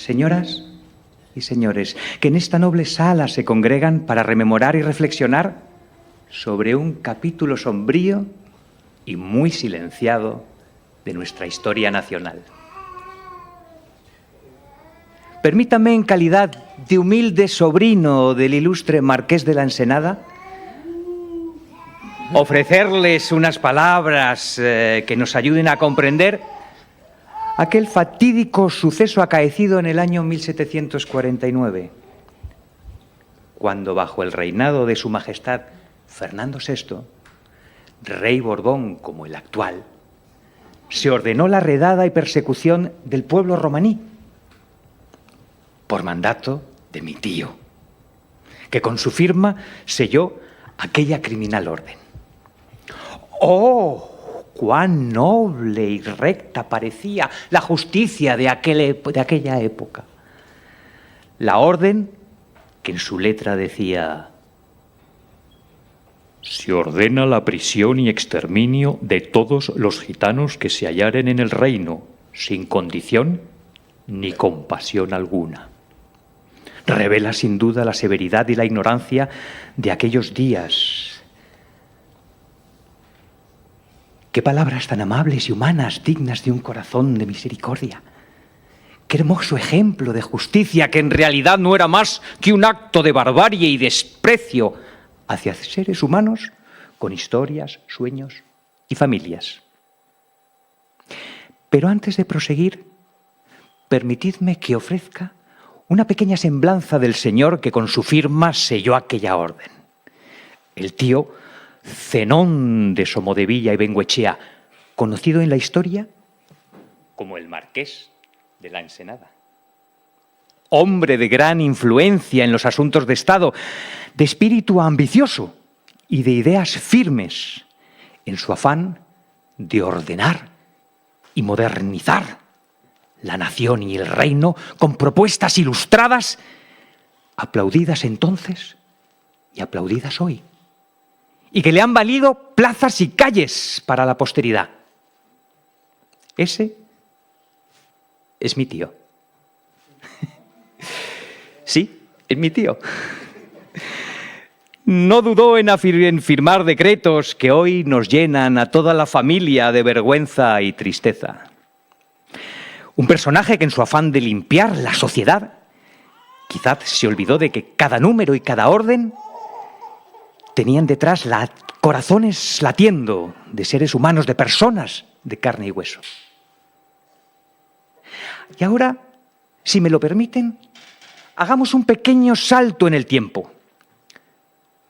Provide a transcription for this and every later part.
Señoras y señores, que en esta noble sala se congregan para rememorar y reflexionar sobre un capítulo sombrío y muy silenciado de nuestra historia nacional. Permítame, en calidad de humilde sobrino del ilustre Marqués de la Ensenada, ofrecerles unas palabras que nos ayuden a comprender aquel fatídico suceso acaecido en el año 1749, cuando bajo el reinado de Su Majestad Fernando VI, rey Borbón como el actual, se ordenó la redada y persecución del pueblo romaní, por mandato de mi tío, que con su firma selló aquella criminal orden. ¡Oh, cuán noble y recta parecía la justicia de aquella época! La orden que en su letra decía: se ordena la prisión y exterminio de todos los gitanos que se hallaren en el reino, sin condición ni compasión alguna. Revela sin duda la severidad y la ignorancia de aquellos días. Qué palabras tan amables y humanas, dignas de un corazón de misericordia. Qué hermoso ejemplo de justicia, que en realidad no era más que un acto de barbarie y desprecio hacia seres humanos con historias, sueños y familias. Pero antes de proseguir, permitidme que ofrezca una pequeña semblanza del señor que con su firma selló aquella orden. El tío Zenón de Somodevilla y Bengoechea, conocido en la historia como el Marqués de la Ensenada. Hombre de gran influencia en los asuntos de Estado, de espíritu ambicioso y de ideas firmes en su afán de ordenar y modernizar la nación y el reino con propuestas ilustradas, aplaudidas entonces y aplaudidas hoy, y que le han valido plazas y calles para la posteridad. Ese es mi tío. Sí, es mi tío. No dudó en firmar decretos que hoy nos llenan a toda la familia de vergüenza y tristeza. Un personaje que en su afán de limpiar la sociedad quizás se olvidó de que cada número y cada orden tenían detrás corazones latiendo de seres humanos, de personas de carne y hueso. Y ahora, si me lo permiten, hagamos un pequeño salto en el tiempo,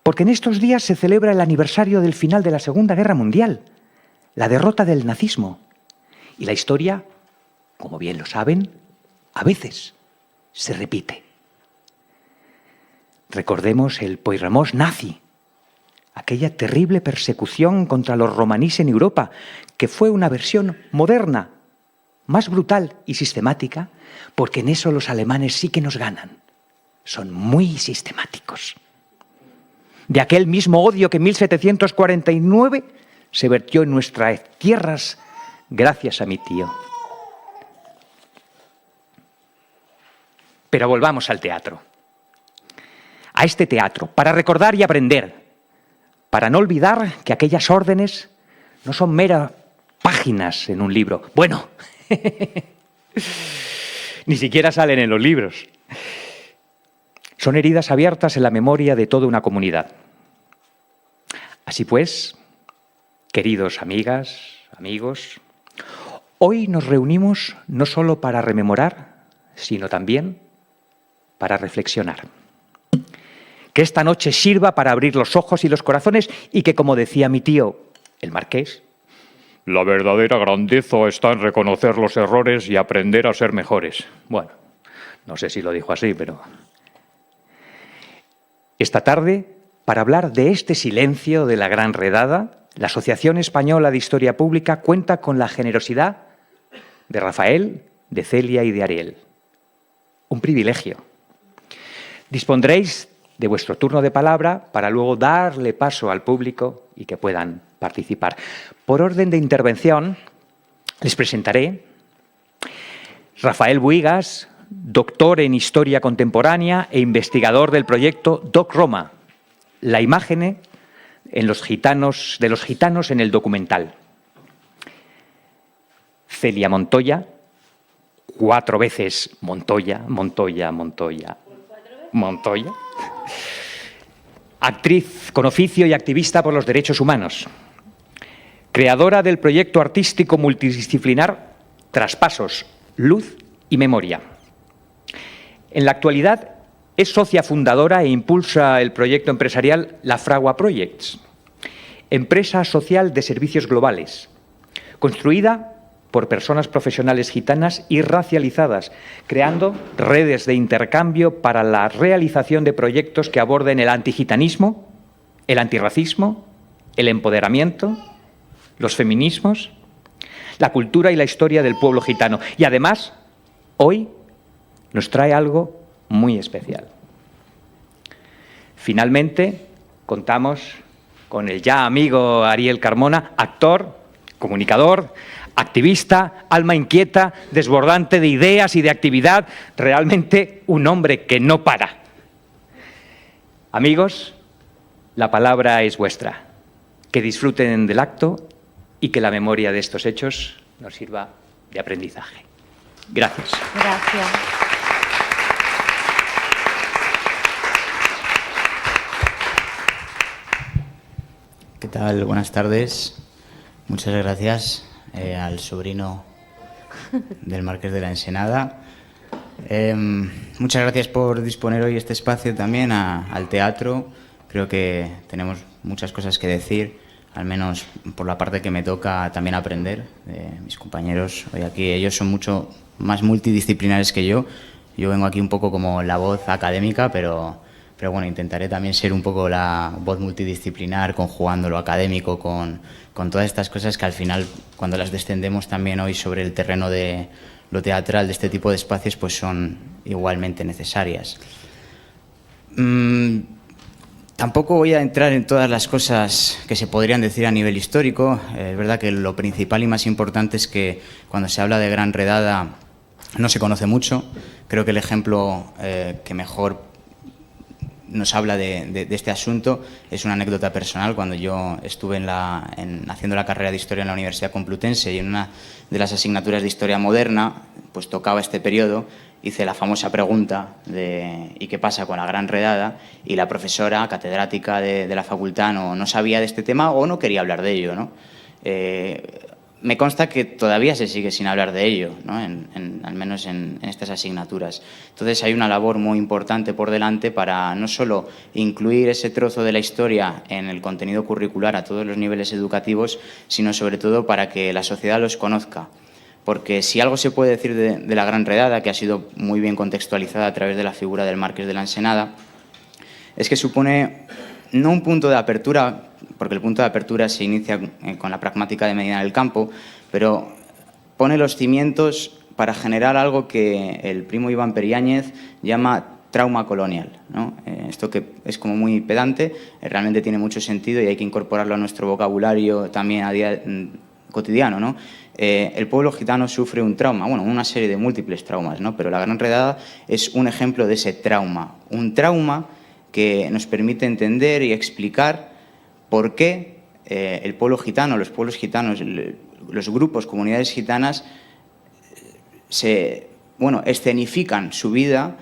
porque en estos días se celebra el aniversario del final de la Segunda Guerra Mundial, la derrota del nazismo, y la historia, como bien lo saben, a veces se repite. Recordemos el Puigdemont nazi, aquella terrible persecución contra los romanís en Europa, que fue una versión moderna, más brutal y sistemática, porque en eso los alemanes sí que nos ganan. Son muy sistemáticos. De aquel mismo odio que en 1749 se vertió en nuestras tierras gracias a mi tío. Pero volvamos al teatro. A este teatro, para recordar y aprender, para no olvidar que aquellas órdenes no son meras páginas en un libro. Bueno, ni siquiera salen en los libros. Son heridas abiertas en la memoria de toda una comunidad. Así pues, queridos amigas, amigos, hoy nos reunimos no solo para rememorar, sino también para reflexionar. Que esta noche sirva para abrir los ojos y los corazones y que, como decía mi tío, el Marqués, la verdadera grandeza está en reconocer los errores y aprender a ser mejores. Bueno, no sé si lo dijo así, pero... Esta tarde, para hablar de este silencio de la gran redada, la Asociación Española de Historia Pública cuenta con la generosidad de Rafael, de Celia y de Ariel. Un privilegio. Dispondréis de vuestro turno de palabra para luego darle paso al público y que puedan participar. Por orden de intervención, les presentaré Rafael Buigas, doctor en Historia Contemporánea e investigador del proyecto Doc Roma, la imagen de los gitanos en el documental. Celia Montoya, 4 veces Montoya, actriz con oficio y activista por los derechos humanos, creadora del proyecto artístico multidisciplinar Traspasos, Luz y Memoria. En la actualidad es socia fundadora e impulsa el proyecto empresarial La Fragua Projects, empresa social de servicios globales, construida por personas profesionales gitanas y racializadas, creando redes de intercambio para la realización de proyectos que aborden el antigitanismo, el antirracismo, el empoderamiento, los feminismos, la cultura y la historia del pueblo gitano. Y además, hoy nos trae algo muy especial. Finalmente, contamos con el ya amigo Ariel Carmona, actor, comunicador, activista, alma inquieta, desbordante de ideas y de actividad, realmente un hombre que no para. Amigos, la palabra es vuestra. Que disfruten del acto y que la memoria de estos hechos nos sirva de aprendizaje. Gracias. Gracias. ¿Qué tal? Buenas tardes. Muchas gracias al sobrino del Marqués de la Ensenada. Muchas gracias por disponer hoy este espacio también al teatro. Creo que tenemos muchas cosas que decir, al menos por la parte que me toca también aprender de mis compañeros hoy aquí. Ellos son mucho más multidisciplinares que yo. Yo vengo aquí un poco como la voz académica, pero bueno, intentaré también ser un poco la voz multidisciplinar, conjugando lo académico con todas estas cosas que al final, cuando las descendemos también hoy sobre el terreno de lo teatral, de este tipo de espacios, pues son igualmente necesarias. Tampoco voy a entrar en todas las cosas que se podrían decir a nivel histórico. Es verdad que lo principal y más importante es que cuando se habla de Gran Redada no se conoce mucho. Creo que el ejemplo que mejor nos habla de este asunto es una anécdota personal. Cuando yo estuve haciendo la carrera de Historia en la Universidad Complutense y en una de las asignaturas de Historia Moderna, pues tocaba este periodo, hice la famosa pregunta de ¿y qué pasa con la Gran Redada? Y la profesora catedrática de la facultad no sabía de este tema o no quería hablar de ello, ¿no? Me consta que todavía se sigue sin hablar de ello, ¿no? Al menos en estas asignaturas. Entonces hay una labor muy importante por delante para no solo incluir ese trozo de la historia en el contenido curricular a todos los niveles educativos, sino sobre todo para que la sociedad los conozca. Porque si algo se puede decir de la Gran Redada, que ha sido muy bien contextualizada a través de la figura del Marqués de la Ensenada, es que supone no un punto de apertura, porque el punto de apertura se inicia con la pragmática de Medina del Campo, pero pone los cimientos para generar algo que el primo Iván Periáñez llama trauma colonial, ¿no? Esto que es como muy pedante, realmente tiene mucho sentido y hay que incorporarlo a nuestro vocabulario también a día cotidiano, ¿no? El pueblo gitano sufre un trauma, bueno, una serie de múltiples traumas, ¿no? Pero la Gran Redada es un ejemplo de ese trauma, un trauma que nos permite entender y explicar por qué el pueblo gitano, los pueblos gitanos, los grupos, comunidades gitanas, escenifican su vida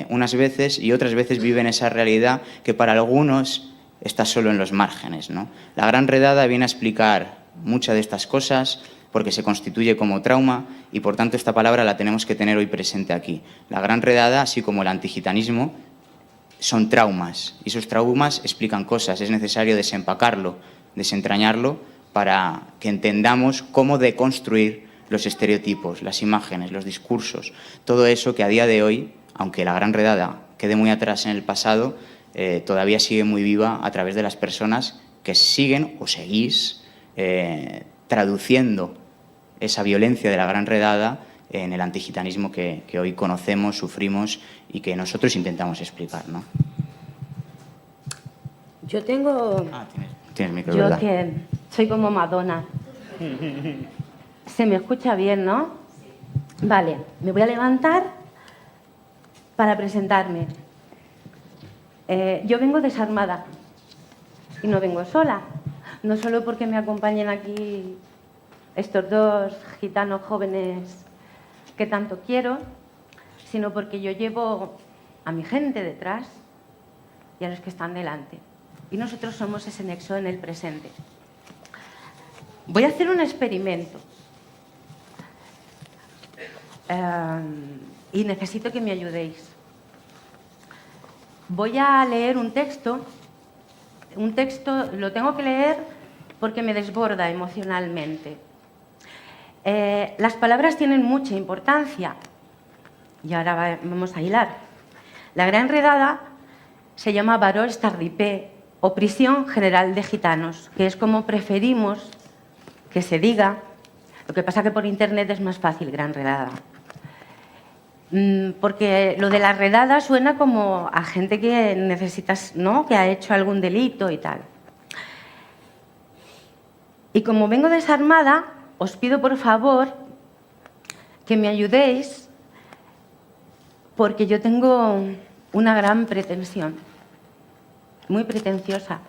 unas veces y otras veces viven esa realidad que para algunos está solo en los márgenes, ¿no? La Gran Redada viene a explicar muchas de estas cosas porque se constituye como trauma y por tanto esta palabra la tenemos que tener hoy presente aquí. La Gran Redada, así como el antigitanismo, son traumas y esos traumas explican cosas. Es necesario desempacarlo, desentrañarlo para que entendamos cómo deconstruir los estereotipos, las imágenes, los discursos, todo eso que a día de hoy, aunque la Gran Redada quede muy atrás en el pasado, todavía sigue muy viva a través de las personas que siguen o seguís traduciendo esa violencia de la Gran Redada en el antigitanismo que hoy conocemos, sufrimos y que nosotros intentamos explicar, ¿no? Yo tengo... Tienes micro, Yo ¿verdad? que soy como Madonna. Se me escucha bien, ¿no? Vale, me voy a levantar Para presentarme. Yo vengo desarmada y no vengo sola. No solo porque me acompañen aquí estos dos gitanos jóvenes que tanto quiero, sino porque yo llevo a mi gente detrás y a los que están delante. Y nosotros somos ese nexo en el presente. Voy a hacer un experimento. Y necesito que me ayudéis. Voy a leer un texto. Un texto lo tengo que leer porque me desborda emocionalmente. Las palabras tienen mucha importancia. Y ahora vamos a hilar. La gran redada se llama Baró Estarripé, o Prisión General de Gitanos, que es como preferimos que se diga. Lo que pasa que por internet es más fácil, gran redada. Porque lo de la redada suena como a gente que necesitas, ¿no?, que ha hecho algún delito y tal. Y como vengo desarmada, os pido por favor que me ayudéis, porque yo tengo una gran pretensión, muy pretenciosa.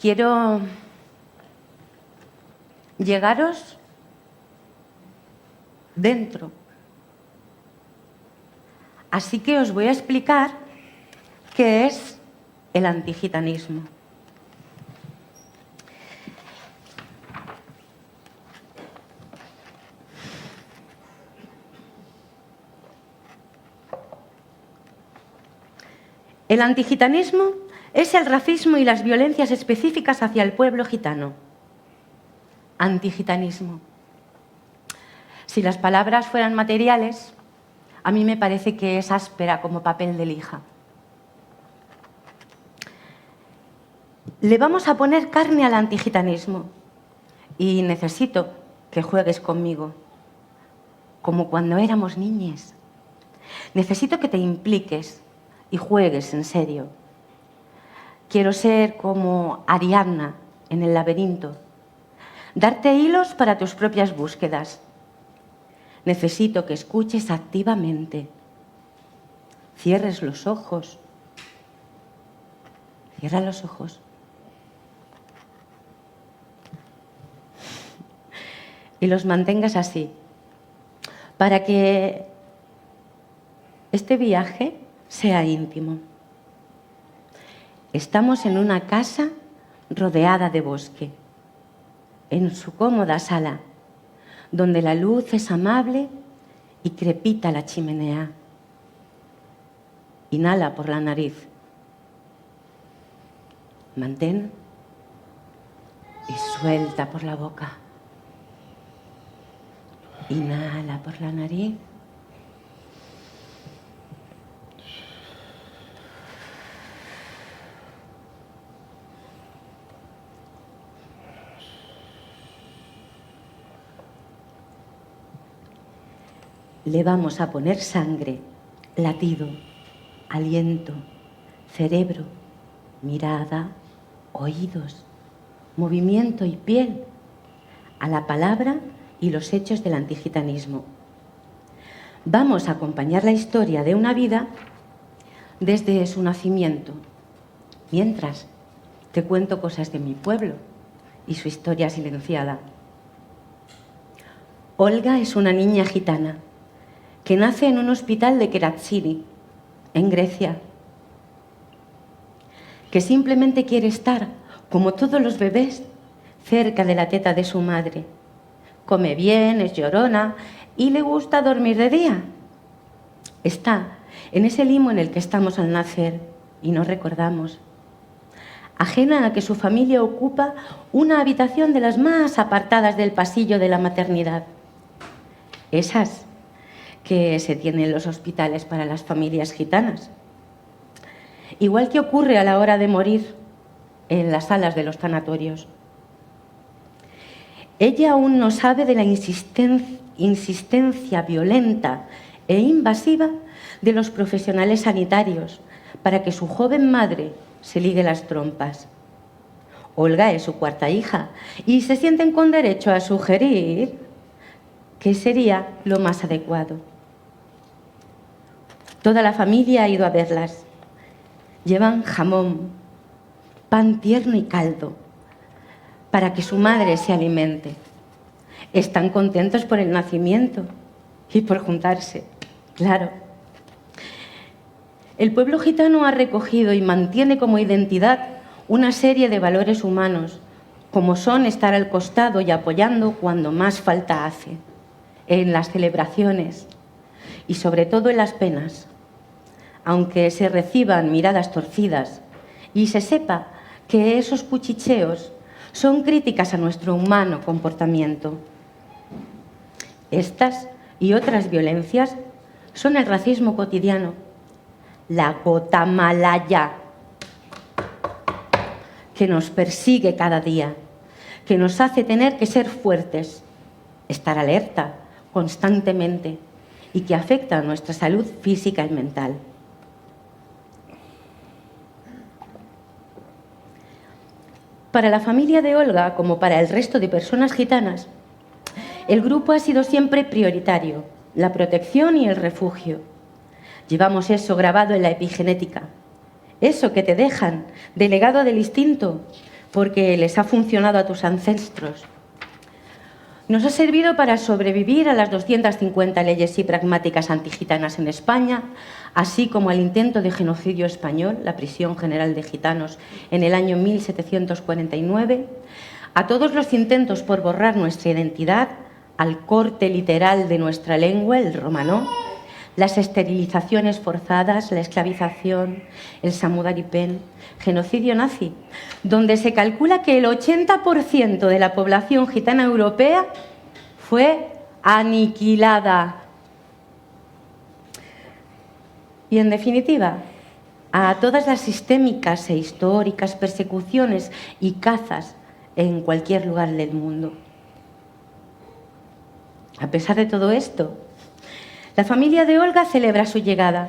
Quiero llegaros dentro. Así que os voy a explicar qué es el antigitanismo. El antigitanismo es el racismo y las violencias específicas hacia el pueblo gitano. Antigitanismo. Si las palabras fueran materiales, a mí me parece que es áspera como papel de lija. Le vamos a poner carne al antigitanismo y necesito que juegues conmigo, como cuando éramos niñes. Necesito que te impliques y juegues en serio. Quiero ser como Ariadna en el laberinto, darte hilos para tus propias búsquedas. Necesito que escuches activamente. Cierres los ojos. Cierra los ojos. Y los mantengas así, para que este viaje sea íntimo. Estamos en una casa rodeada de bosque, en su cómoda sala, donde la luz es amable y crepita la chimenea. Inhala por la nariz. Mantén y suelta por la boca. Inhala por la nariz. Le vamos a poner sangre, latido, aliento, cerebro, mirada, oídos, movimiento y piel a la palabra y los hechos del antigitanismo. Vamos a acompañar la historia de una vida desde su nacimiento, mientras te cuento cosas de mi pueblo y su historia silenciada. Olga es una niña gitana que nace en un hospital de Keratsini, en Grecia, que simplemente quiere estar, como todos los bebés, cerca de la teta de su madre. Come bien, es llorona y le gusta dormir de día. Está en ese limbo en el que estamos al nacer y no recordamos. Ajena a que su familia ocupa una habitación de las más apartadas del pasillo de la maternidad. Esas que se tienen en los hospitales para las familias gitanas. Igual que ocurre a la hora de morir en las salas de los sanatorios. Ella aún no sabe de la insistencia violenta e invasiva de los profesionales sanitarios para que su joven madre se ligue las trompas. Olga es su cuarta hija y se sienten con derecho a sugerir qué sería lo más adecuado. Toda la familia ha ido a verlas. Llevan jamón, pan tierno y caldo, para que su madre se alimente. Están contentos por el nacimiento y por juntarse, claro. El pueblo gitano ha recogido y mantiene como identidad una serie de valores humanos, como son estar al costado y apoyando cuando más falta hace, en las celebraciones y sobre todo en las penas, aunque se reciban miradas torcidas y se sepa que esos cuchicheos son críticas a nuestro humano comportamiento. Estas y otras violencias son el racismo cotidiano, la gotamalaya, que nos persigue cada día, que nos hace tener que ser fuertes, estar alerta constantemente y que afecta a nuestra salud física y mental. Para la familia de Olga, como para el resto de personas gitanas, el grupo ha sido siempre prioritario, la protección y el refugio. Llevamos eso grabado en la epigenética, eso que te dejan de legado del instinto, porque les ha funcionado a tus ancestros. Nos ha servido para sobrevivir a las 250 leyes y pragmáticas antigitanas en España, así como al intento de genocidio español, la Prisión General de Gitanos, en el año 1749, a todos los intentos por borrar nuestra identidad, al corte literal de nuestra lengua, el romanó, las esterilizaciones forzadas, la esclavización, el samudaripen, genocidio nazi, donde se calcula que el 80% de la población gitana europea fue aniquilada. Y en definitiva, a todas las sistémicas e históricas persecuciones y cazas en cualquier lugar del mundo. A pesar de todo esto, la familia de Olga celebra su llegada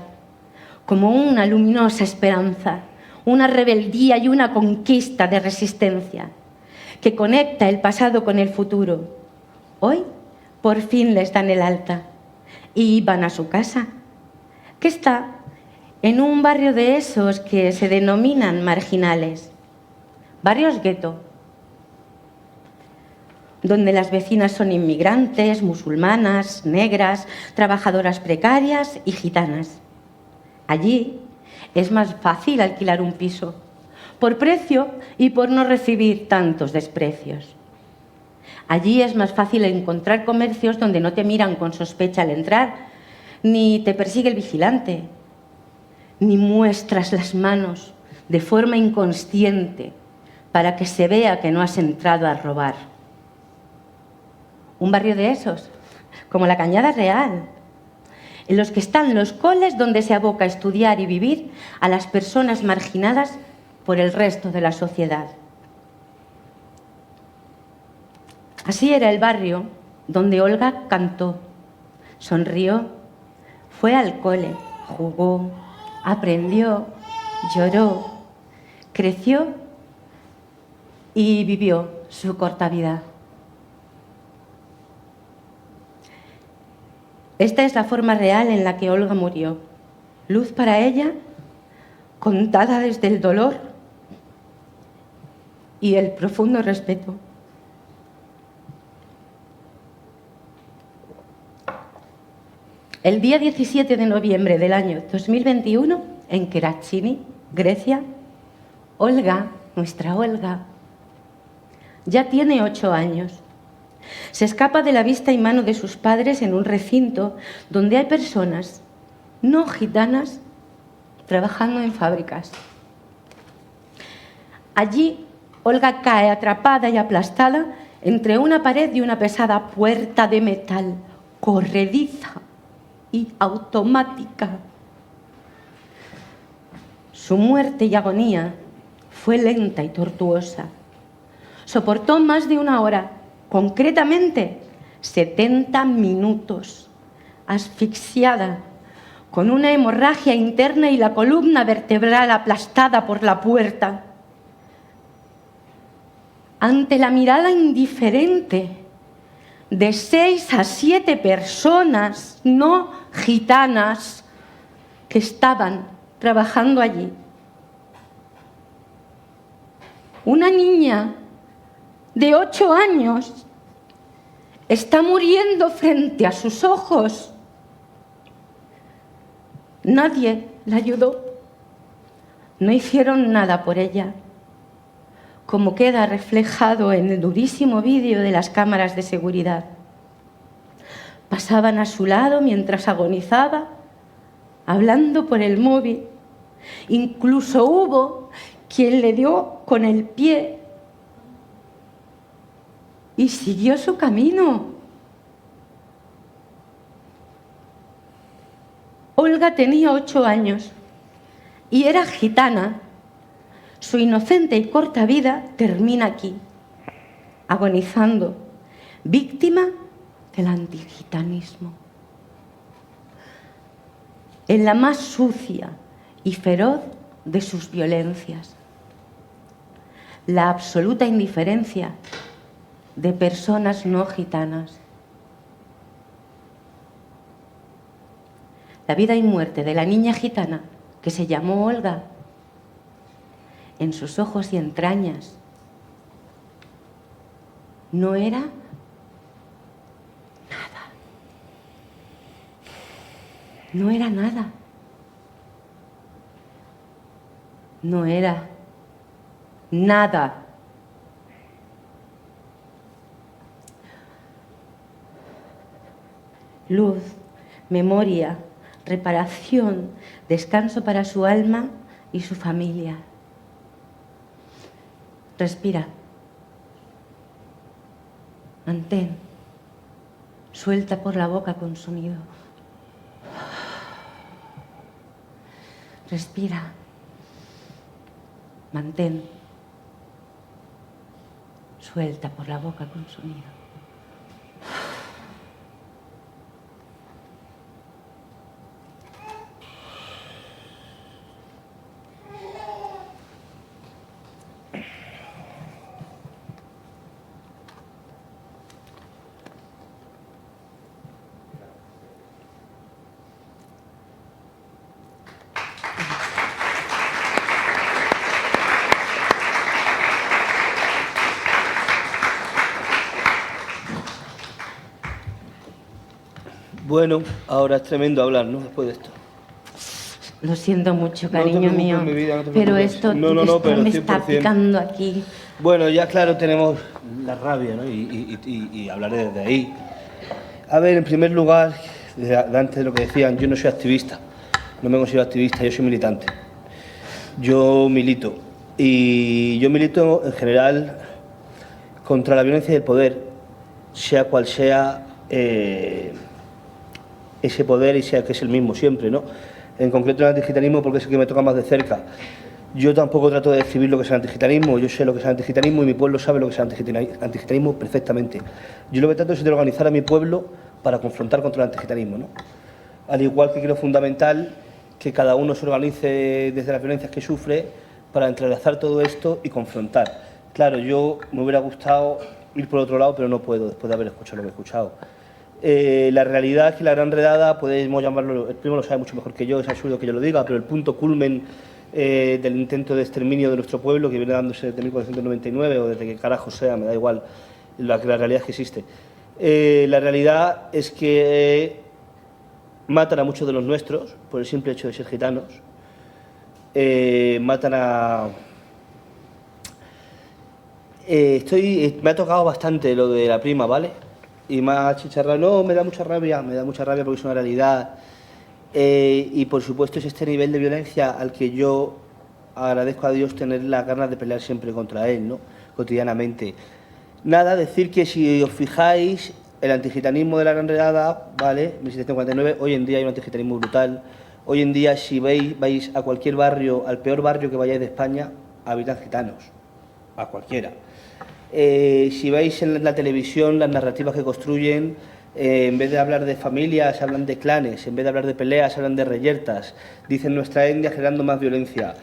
como una luminosa esperanza, una rebeldía y una conquista de resistencia que conecta el pasado con el futuro. Hoy, por fin les dan el alta y van a su casa, que está en un barrio de esos que se denominan marginales, barrios gueto, donde las vecinas son inmigrantes, musulmanas, negras, trabajadoras precarias y gitanas. Allí es más fácil alquilar un piso, por precio y por no recibir tantos desprecios. Allí es más fácil encontrar comercios donde no te miran con sospecha al entrar, ni te persigue el vigilante, ni muestras las manos de forma inconsciente para que se vea que no has entrado a robar. Un barrio de esos, como la Cañada Real, en los que están los coles donde se aboca a estudiar y vivir a las personas marginadas por el resto de la sociedad. Así era el barrio donde Olga cantó, sonrió, fue al cole, jugó, aprendió, lloró, creció y vivió su corta vida. Esta es la forma real en la que Olga murió. Luz para ella, contada desde el dolor y el profundo respeto. El día 17 de noviembre del año 2021, en Keratsini, Grecia, Olga, nuestra Olga, ya tiene 8 años. Se escapa de la vista y mano de sus padres en un recinto donde hay personas no gitanas trabajando en fábricas. Allí, Olga cae atrapada y aplastada entre una pared y una pesada puerta de metal, corrediza y automática. Su muerte y agonía fue lenta y tortuosa. Soportó más de 1 hora, concretamente 70 minutos, asfixiada, con una hemorragia interna y la columna vertebral aplastada por la puerta. Ante la mirada indiferente de 6 a 7 personas no gitanas que estaban trabajando allí. Una niña de 8 años está muriendo frente a sus ojos. Nadie la ayudó. No hicieron nada por ella, como queda reflejado en el durísimo vídeo de las cámaras de seguridad. Pasaban a su lado mientras agonizaba, hablando por el móvil. Incluso hubo quien le dio con el pie y siguió su camino. Olga tenía 8 años y era gitana. Su inocente y corta vida termina aquí, agonizando, víctima del antigitanismo. En la más sucia y feroz de sus violencias. La absoluta indiferencia de personas no gitanas. La vida y muerte de la niña gitana, que se llamó Olga, en sus ojos y entrañas, no era nada. No era nada. No era nada. Luz, memoria, reparación, descanso para su alma y su familia. Respira. Mantén. Suelta por la boca con sonido. Respira. Mantén. Suelta por la boca con sonido. Bueno, ahora es tremendo hablar, ¿no? Después de esto. Lo siento mucho, cariño mío, mi vida, no te pero preocupes. esto, No, pero me está 100%. picando aquí. Bueno, ya claro, tenemos la rabia, ¿no? Y hablaré desde ahí. A ver, en primer lugar, antes de lo que decían, yo no soy activista. No me considero activista, yo soy militante. Yo milito. Y yo milito en general contra la violencia del poder, sea cual sea ese poder y sea que es el mismo siempre, ¿no? En concreto el antigitanismo porque es el que me toca más de cerca. Yo tampoco trato de describir lo que es el antigitanismo, yo sé lo que es el antigitanismo y mi pueblo sabe lo que es el antigitanismo perfectamente. Yo lo que trato es de organizar a mi pueblo para confrontar contra el antigitanismo, ¿no? Al igual que creo fundamental que cada uno se organice desde las violencias que sufre para entrelazar todo esto y confrontar. Claro, yo me hubiera gustado ir por otro lado, pero no puedo después de haber escuchado lo que he escuchado. La realidad es que la gran redada, podemos llamarlo, el primo lo sabe mucho mejor que yo, es absurdo que yo lo diga, pero el punto culmen del intento de exterminio de nuestro pueblo, que viene dándose desde 1499 o desde que carajo sea, me da igual, la realidad es que existe. La realidad es que matan a muchos de los nuestros por el simple hecho de ser gitanos, matan a... me ha tocado bastante lo de la prima, ¿vale? Y me ha chicharrado, no, me da mucha rabia porque es una realidad. Y por supuesto es este nivel de violencia al que yo agradezco a Dios tener las ganas de pelear siempre contra él, ¿no? Cotidianamente. Nada, decir que si os fijáis, el antigitanismo de la gran redada, ¿vale? 1749, hoy en día hay un antigitanismo brutal. Hoy en día, si vais a cualquier barrio, al peor barrio que vayáis de España, habitan gitanos, a cualquiera. Si veis en la televisión las narrativas que construyen, en vez de hablar de familias, hablan de clanes, en vez de hablar de peleas, hablan de reyertas, dicen nuestra etnia generando más violencia.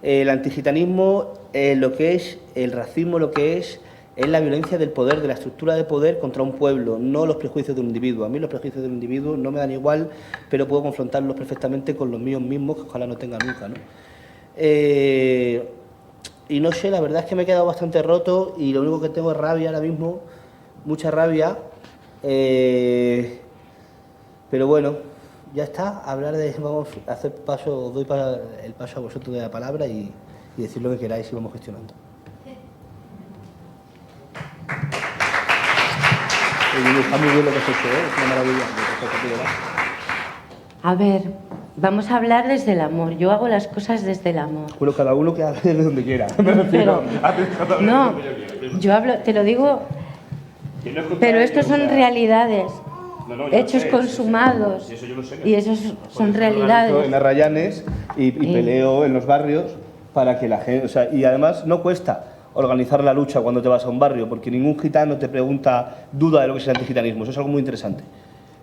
El antigitanismo, lo que es, el racismo, lo que es es la violencia del poder, de la estructura de poder contra un pueblo, no los prejuicios de un individuo. A mí los prejuicios de un individuo no me dan igual, pero puedo confrontarlos perfectamente con los míos mismos, que ojalá no tenga nunca, ¿no? Y no sé, la verdad es que me he quedado bastante roto y lo único que tengo es rabia ahora mismo, mucha rabia. Pero bueno, ya está, vamos a hacer paso, os doy el paso a vosotros de la palabra y decir lo que queráis y vamos gestionando. Está muy bien lo que has hecho, es una maravilla. A ver, vamos a hablar desde el amor. Yo hago las cosas desde el amor. Bueno, cada uno que hable desde donde quiera. Me refiero. No, yo hablo, te lo digo, pero estos son realidades, hechos consumados, y esos son realidades. En Arrayanes y peleo en los barrios para que la gente, o sea, y además no cuesta organizar la lucha cuando te vas a un barrio, porque ningún gitano te pregunta duda de lo que es el antigitanismo. Eso es algo muy interesante.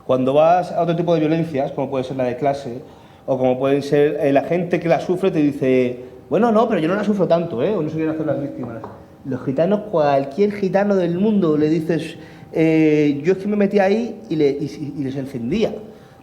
Cuando vas a otro tipo de violencias, como puede ser la de clase, o como puede ser la gente que la sufre, te dice, bueno, no, pero yo no la sufro tanto, o no se quieren hacer las víctimas. Los gitanos, cualquier gitano del mundo, le dices, yo es que me metí ahí y les encendía.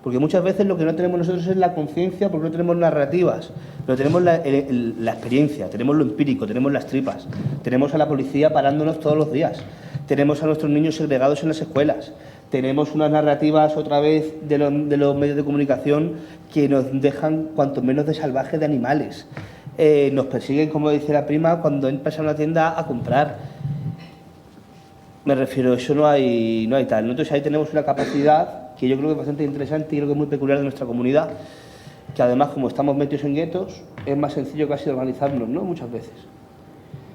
Porque muchas veces lo que no tenemos nosotros es la conciencia, porque no tenemos narrativas, pero tenemos la experiencia, tenemos lo empírico, tenemos las tripas, tenemos a la policía parándonos todos los días, tenemos a nuestros niños segregados en las escuelas, tenemos unas narrativas otra vez de los medios de comunicación que nos dejan cuanto menos de salvajes de animales. Nos persiguen, como dice la prima, cuando entras a una tienda a comprar. Me refiero, eso no hay tal. Nosotros ahí tenemos una capacidad que yo creo que es bastante interesante y creo que es muy peculiar de nuestra comunidad, que además, como estamos metidos en guetos, es más sencillo casi organizarnos, ¿no? Muchas veces.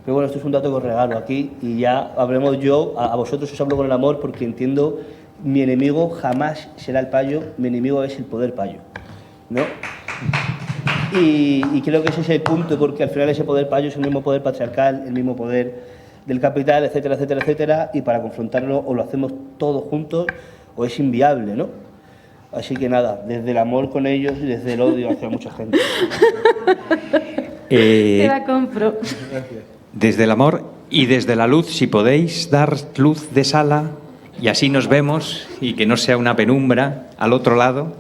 Pero bueno, esto es un dato que os regalo aquí y ya hablemos a vosotros os hablo con el amor porque entiendo, mi enemigo jamás será el payo, mi enemigo es el poder payo, ¿no? Y creo que ese es el punto, porque al final ese poder payo es el mismo poder patriarcal, el mismo poder del capital, etcétera, etcétera, etcétera, y para confrontarlo o lo hacemos todos juntos o es inviable, ¿no? Así que nada, desde el amor con ellos y desde el odio hacia mucha gente. Te la compro. Gracias. Desde el amor y desde la luz, si podéis dar luz de sala y así nos vemos y que no sea una penumbra al otro lado.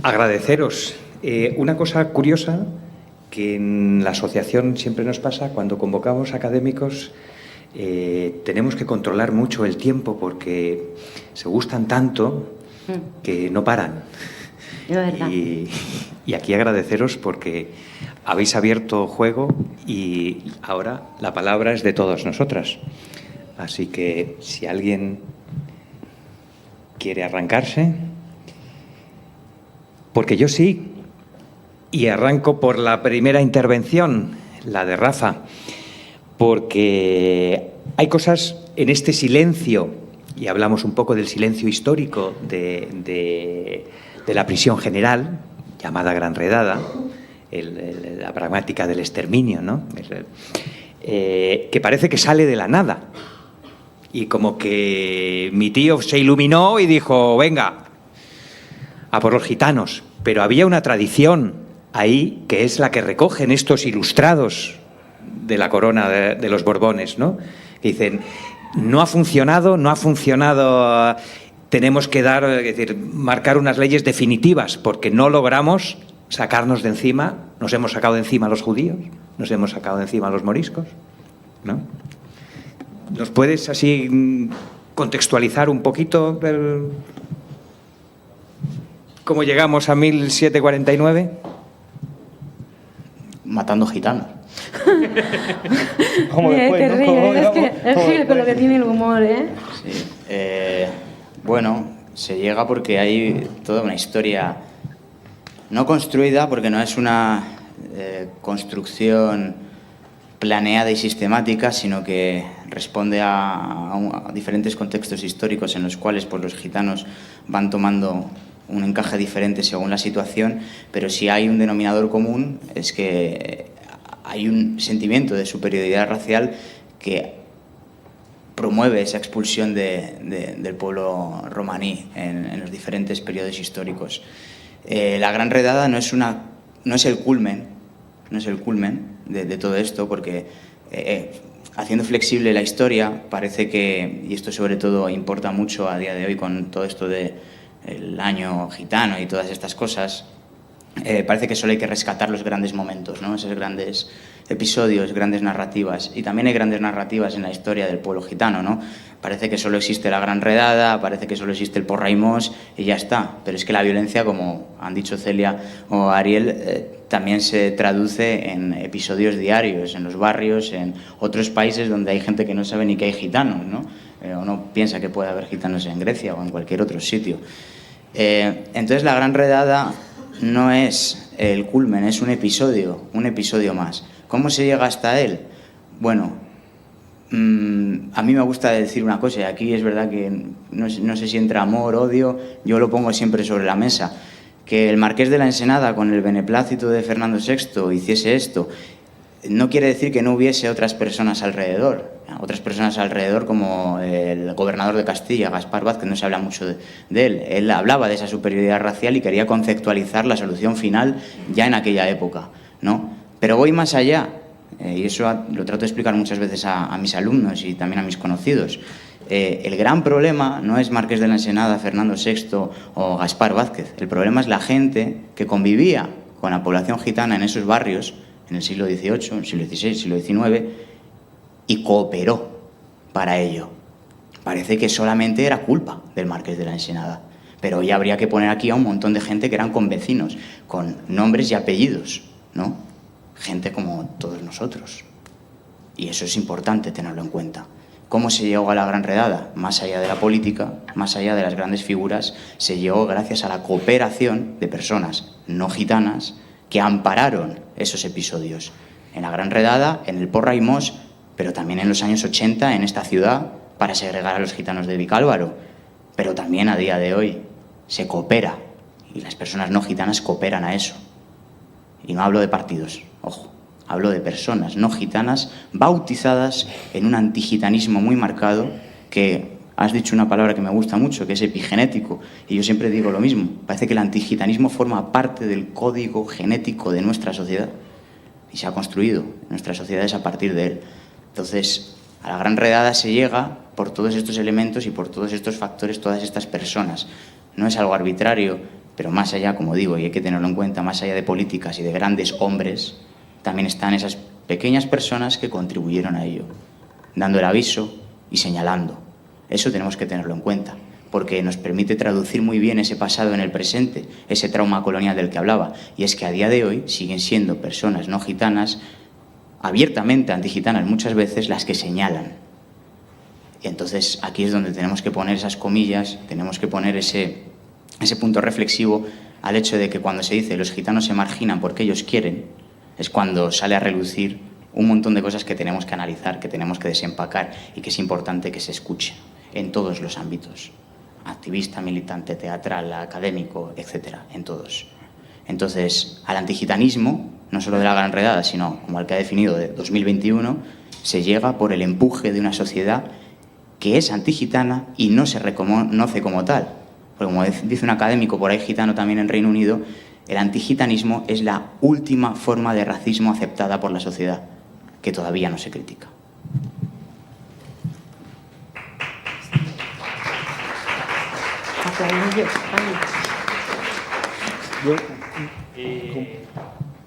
Agradeceros. Una cosa curiosa que en la asociación siempre nos pasa cuando convocamos académicos, tenemos que controlar mucho el tiempo porque se gustan tanto que no paran. Es verdad. Y aquí agradeceros porque habéis abierto juego y ahora la palabra es de todas nosotras. Así que si alguien quiere arrancarse, porque yo sí, y arranco por la primera intervención, la de Rafa, porque hay cosas en este silencio, y hablamos un poco del silencio histórico de la prisión general, llamada Gran Redada, la pragmática del exterminio, ¿no? Que parece que sale de la nada. Y como que mi tío se iluminó y dijo, venga, a por los gitanos. Pero había una tradición ahí que es la que recogen estos ilustrados de la corona de los Borbones, ¿no? Que dicen, no ha funcionado, tenemos que marcar unas leyes definitivas porque no logramos sacarnos de encima, nos hemos sacado de encima a los judíos, nos hemos sacado de encima a los moriscos, ¿no? ¿Nos puedes así contextualizar un poquito cómo llegamos a 1749? Matando gitanos. Como después, te ¿no? ríes, es que con lo que tiene el humor, ¿eh? Sí. Bueno, se llega porque hay toda una historia no construida, porque no es una construcción planeada y sistemática, sino que responde a diferentes contextos históricos en los cuales pues, los gitanos van tomando un encaje diferente según la situación, pero si hay un denominador común es que hay un sentimiento de superioridad racial que promueve esa expulsión del pueblo romaní en los diferentes periodos históricos. La Gran Redada no es el culmen de todo esto, porque haciendo flexible la historia, parece que, y esto sobre todo importa mucho a día de hoy con todo esto del año gitano y todas estas cosas, parece que solo hay que rescatar los grandes momentos, ¿no? Esos grandes episodios, grandes narrativas. Y también hay grandes narrativas en la historia del pueblo gitano, ¿no? Parece que solo existe la Gran Redada, parece que solo existe el Porraimós y ya está. Pero es que la violencia, como han dicho Celia o Ariel, también se traduce en episodios diarios, en los barrios, en otros países donde hay gente que no sabe ni que hay gitanos, ¿no? O no piensa que puede haber gitanos en Grecia o en cualquier otro sitio. Entonces la Gran Redada no es el culmen, es un episodio más. ¿Cómo se llega hasta él? Bueno, a mí me gusta decir una cosa, y aquí es verdad que no sé si entra amor, odio, yo lo pongo siempre sobre la mesa, que el marqués de la Ensenada, con el beneplácito de Fernando VI, hiciese esto, no quiere decir que no hubiese otras personas alrededor como el gobernador de Castilla, Gaspar Vázquez, no se habla mucho de él. Él hablaba de esa superioridad racial y quería conceptualizar la solución final ya en aquella época, ¿no? Pero voy más allá, y eso lo trato de explicar muchas veces a mis alumnos y también a mis conocidos. El gran problema no es Marqués de la Ensenada, Fernando VI o Gaspar Vázquez. El problema es la gente que convivía con la población gitana en esos barrios en el siglo XVIII, en el siglo XVI, siglo XIX, y cooperó para ello. Parece que solamente era culpa del Marqués de la Ensenada, pero hoy habría que poner aquí a un montón de gente que eran convecinos, con nombres y apellidos, ¿no? Gente como todos nosotros. Y eso es importante tenerlo en cuenta. ¿Cómo se llegó a la Gran Redada? Más allá de la política, más allá de las grandes figuras, se llegó gracias a la cooperación de personas no gitanas que ampararon esos episodios. En la Gran Redada, en el Porraimós, pero también en los años 80 en esta ciudad para segregar a los gitanos de Vicálvaro. Pero también a día de hoy se coopera y las personas no gitanas cooperan a eso. Y no hablo de partidos, ojo, hablo de personas no gitanas bautizadas en un antigitanismo muy marcado que has dicho una palabra que me gusta mucho, que es epigenético, y yo siempre digo lo mismo. Parece que el antigitanismo forma parte del código genético de nuestra sociedad y se ha construido nuestras sociedades a partir de él. Entonces, a la Gran Redada se llega por todos estos elementos y por todos estos factores, todas estas personas. No es algo arbitrario, pero más allá, como digo, y hay que tenerlo en cuenta, más allá de políticas y de grandes hombres, también están esas pequeñas personas que contribuyeron a ello, dando el aviso y señalando. Eso tenemos que tenerlo en cuenta, porque nos permite traducir muy bien ese pasado en el presente, ese trauma colonial del que hablaba. Y es que a día de hoy siguen siendo personas no gitanas, abiertamente antigitanas muchas veces, las que señalan. Y entonces aquí es donde tenemos que poner esas comillas, tenemos que poner ese punto reflexivo al hecho de que cuando se dice los gitanos se marginan porque ellos quieren, es cuando sale a relucir un montón de cosas que tenemos que analizar, que tenemos que desempacar y que es importante que se escuche en todos los ámbitos, activista, militante, teatral, académico, etcétera, en todos. Entonces, al antigitanismo, no solo de la Gran Redada, sino como el que ha definido de 2021, se llega por el empuje de una sociedad que es antigitana y no se reconoce como tal. Porque como dice un académico por ahí gitano también en Reino Unido, el antigitanismo es la última forma de racismo aceptada por la sociedad, que todavía no se critica.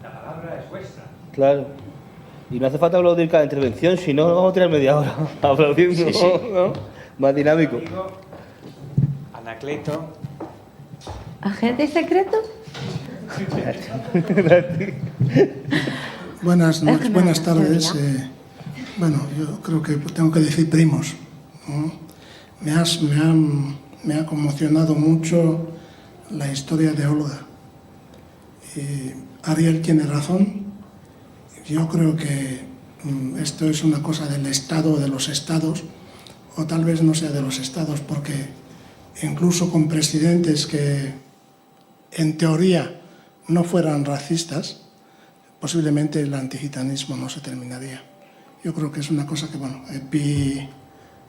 La palabra es vuestra. Claro. Y no hace falta aplaudir cada intervención, si no, vamos a tirar media hora aplaudiendo, Sí, sí. ¿no? Más dinámico. Anacleto. ¿Agente secreto? Buenas tardes. Bueno, yo creo que tengo que decir primos, ¿no? Me ha conmocionado mucho la historia de Olga. Ariel tiene razón. Yo creo que esto es una cosa del Estado o de los Estados, o tal vez no sea de los Estados, porque incluso con presidentes que en teoría no fueran racistas, posiblemente el antigitanismo no se terminaría. Yo creo que es una cosa que, bueno,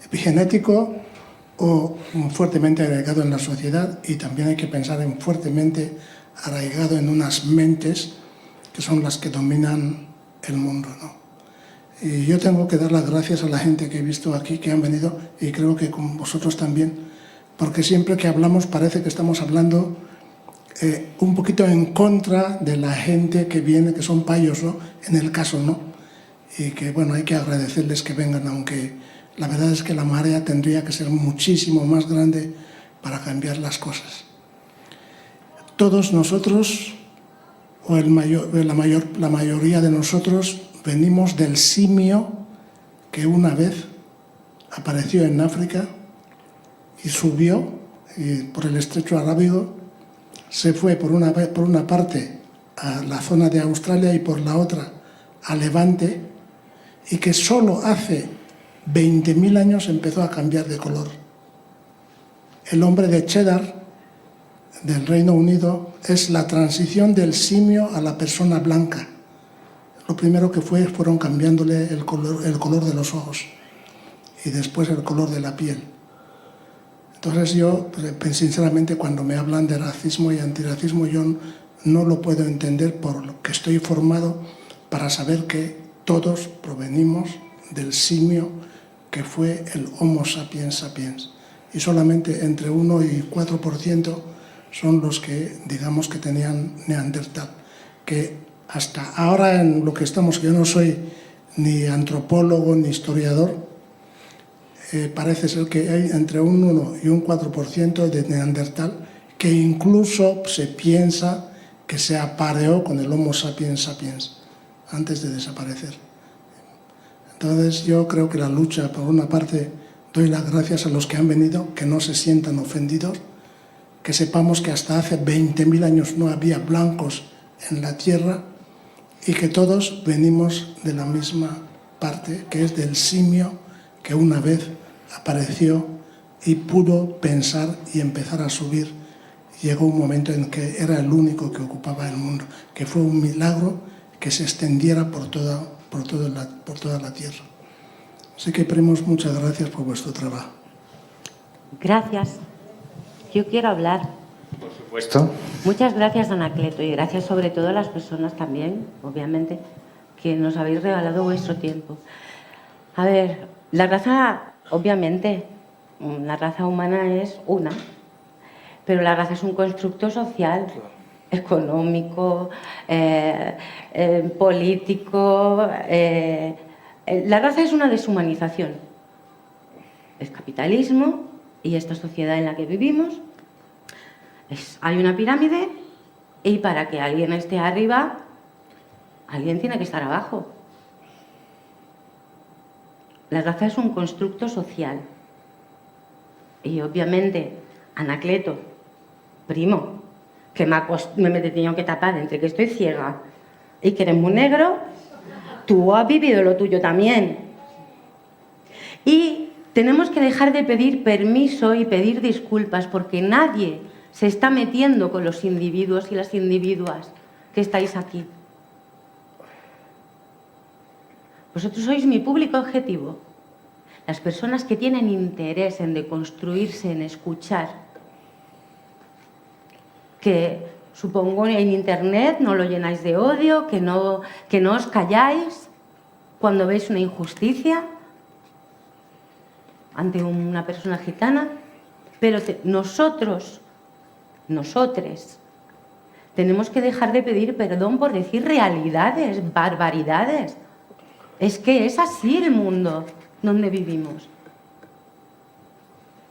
epigenético o fuertemente arraigado en la sociedad, y también hay que pensar en fuertemente arraigado en unas mentes que son las que dominan el mundo, ¿no? Y yo tengo que dar las gracias a la gente que he visto aquí, que han venido, y creo que con vosotros también, porque siempre que hablamos parece que estamos hablando un poquito en contra de la gente que viene, que son payos, ¿no? En el caso, ¿no? Y que, bueno, hay que agradecerles que vengan, aunque la verdad es que la marea tendría que ser muchísimo más grande para cambiar las cosas. Todos nosotros, o la mayoría de nosotros, venimos del simio que una vez apareció en África y subió por el estrecho arábigo, se fue por una parte a la zona de Australia y por la otra a Levante, y que solo hace 20.000 años empezó a cambiar de color. El hombre de Cheddar del Reino Unido es la transición del simio a la persona blanca. Lo primero que fueron cambiándole el color de los ojos y después el color de la piel. Entonces yo, pues, sinceramente, cuando me hablan de racismo y antirracismo, yo no lo puedo entender, por lo que estoy formado para saber que todos provenimos del simio que fue el Homo sapiens sapiens. Y solamente entre 1 y 4% son los que, digamos, que tenían Neandertal. Que hasta ahora, en lo que estamos, que yo no soy ni antropólogo ni historiador, parece ser que hay entre un 1 y un 4% de Neandertal, que incluso se piensa que se apareó con el Homo sapiens sapiens antes de desaparecer. Entonces yo creo que la lucha, por una parte, doy las gracias a los que han venido, que no se sientan ofendidos, que sepamos que hasta hace 20.000 años no había blancos en la tierra y que todos venimos de la misma parte, que es del simio que una vez apareció y pudo pensar y empezar a subir. Llegó un momento en que era el único que ocupaba el mundo, que fue un milagro que se extendiera por toda la tierra. Así que, primos, muchas gracias por vuestro trabajo. Gracias. Yo quiero hablar. Por supuesto. Muchas gracias, Anacleto, y gracias sobre todo a las personas también, obviamente, que nos habéis regalado vuestro tiempo. A ver, la raza, obviamente, la raza humana es una, pero la raza es un constructo social, económico, político. La raza es una deshumanización. Es capitalismo y esta sociedad en la que vivimos. Hay una pirámide y para que alguien esté arriba, alguien tiene que estar abajo. La raza es un constructo social. Y obviamente, Anacleto, primo, que me he tenido que tapar entre que estoy ciega y que eres muy negro, tú has vivido lo tuyo también. Y tenemos que dejar de pedir permiso y pedir disculpas, porque nadie se está metiendo con los individuos y las individuas que estáis aquí. Vosotros sois mi público objetivo. Las personas que tienen interés en deconstruirse, en escuchar. Que supongo en Internet no lo llenáis de odio, que no os calláis cuando veis una injusticia ante una persona gitana. Pero nosotros tenemos que dejar de pedir perdón por decir realidades, barbaridades. Es que es así el mundo donde vivimos.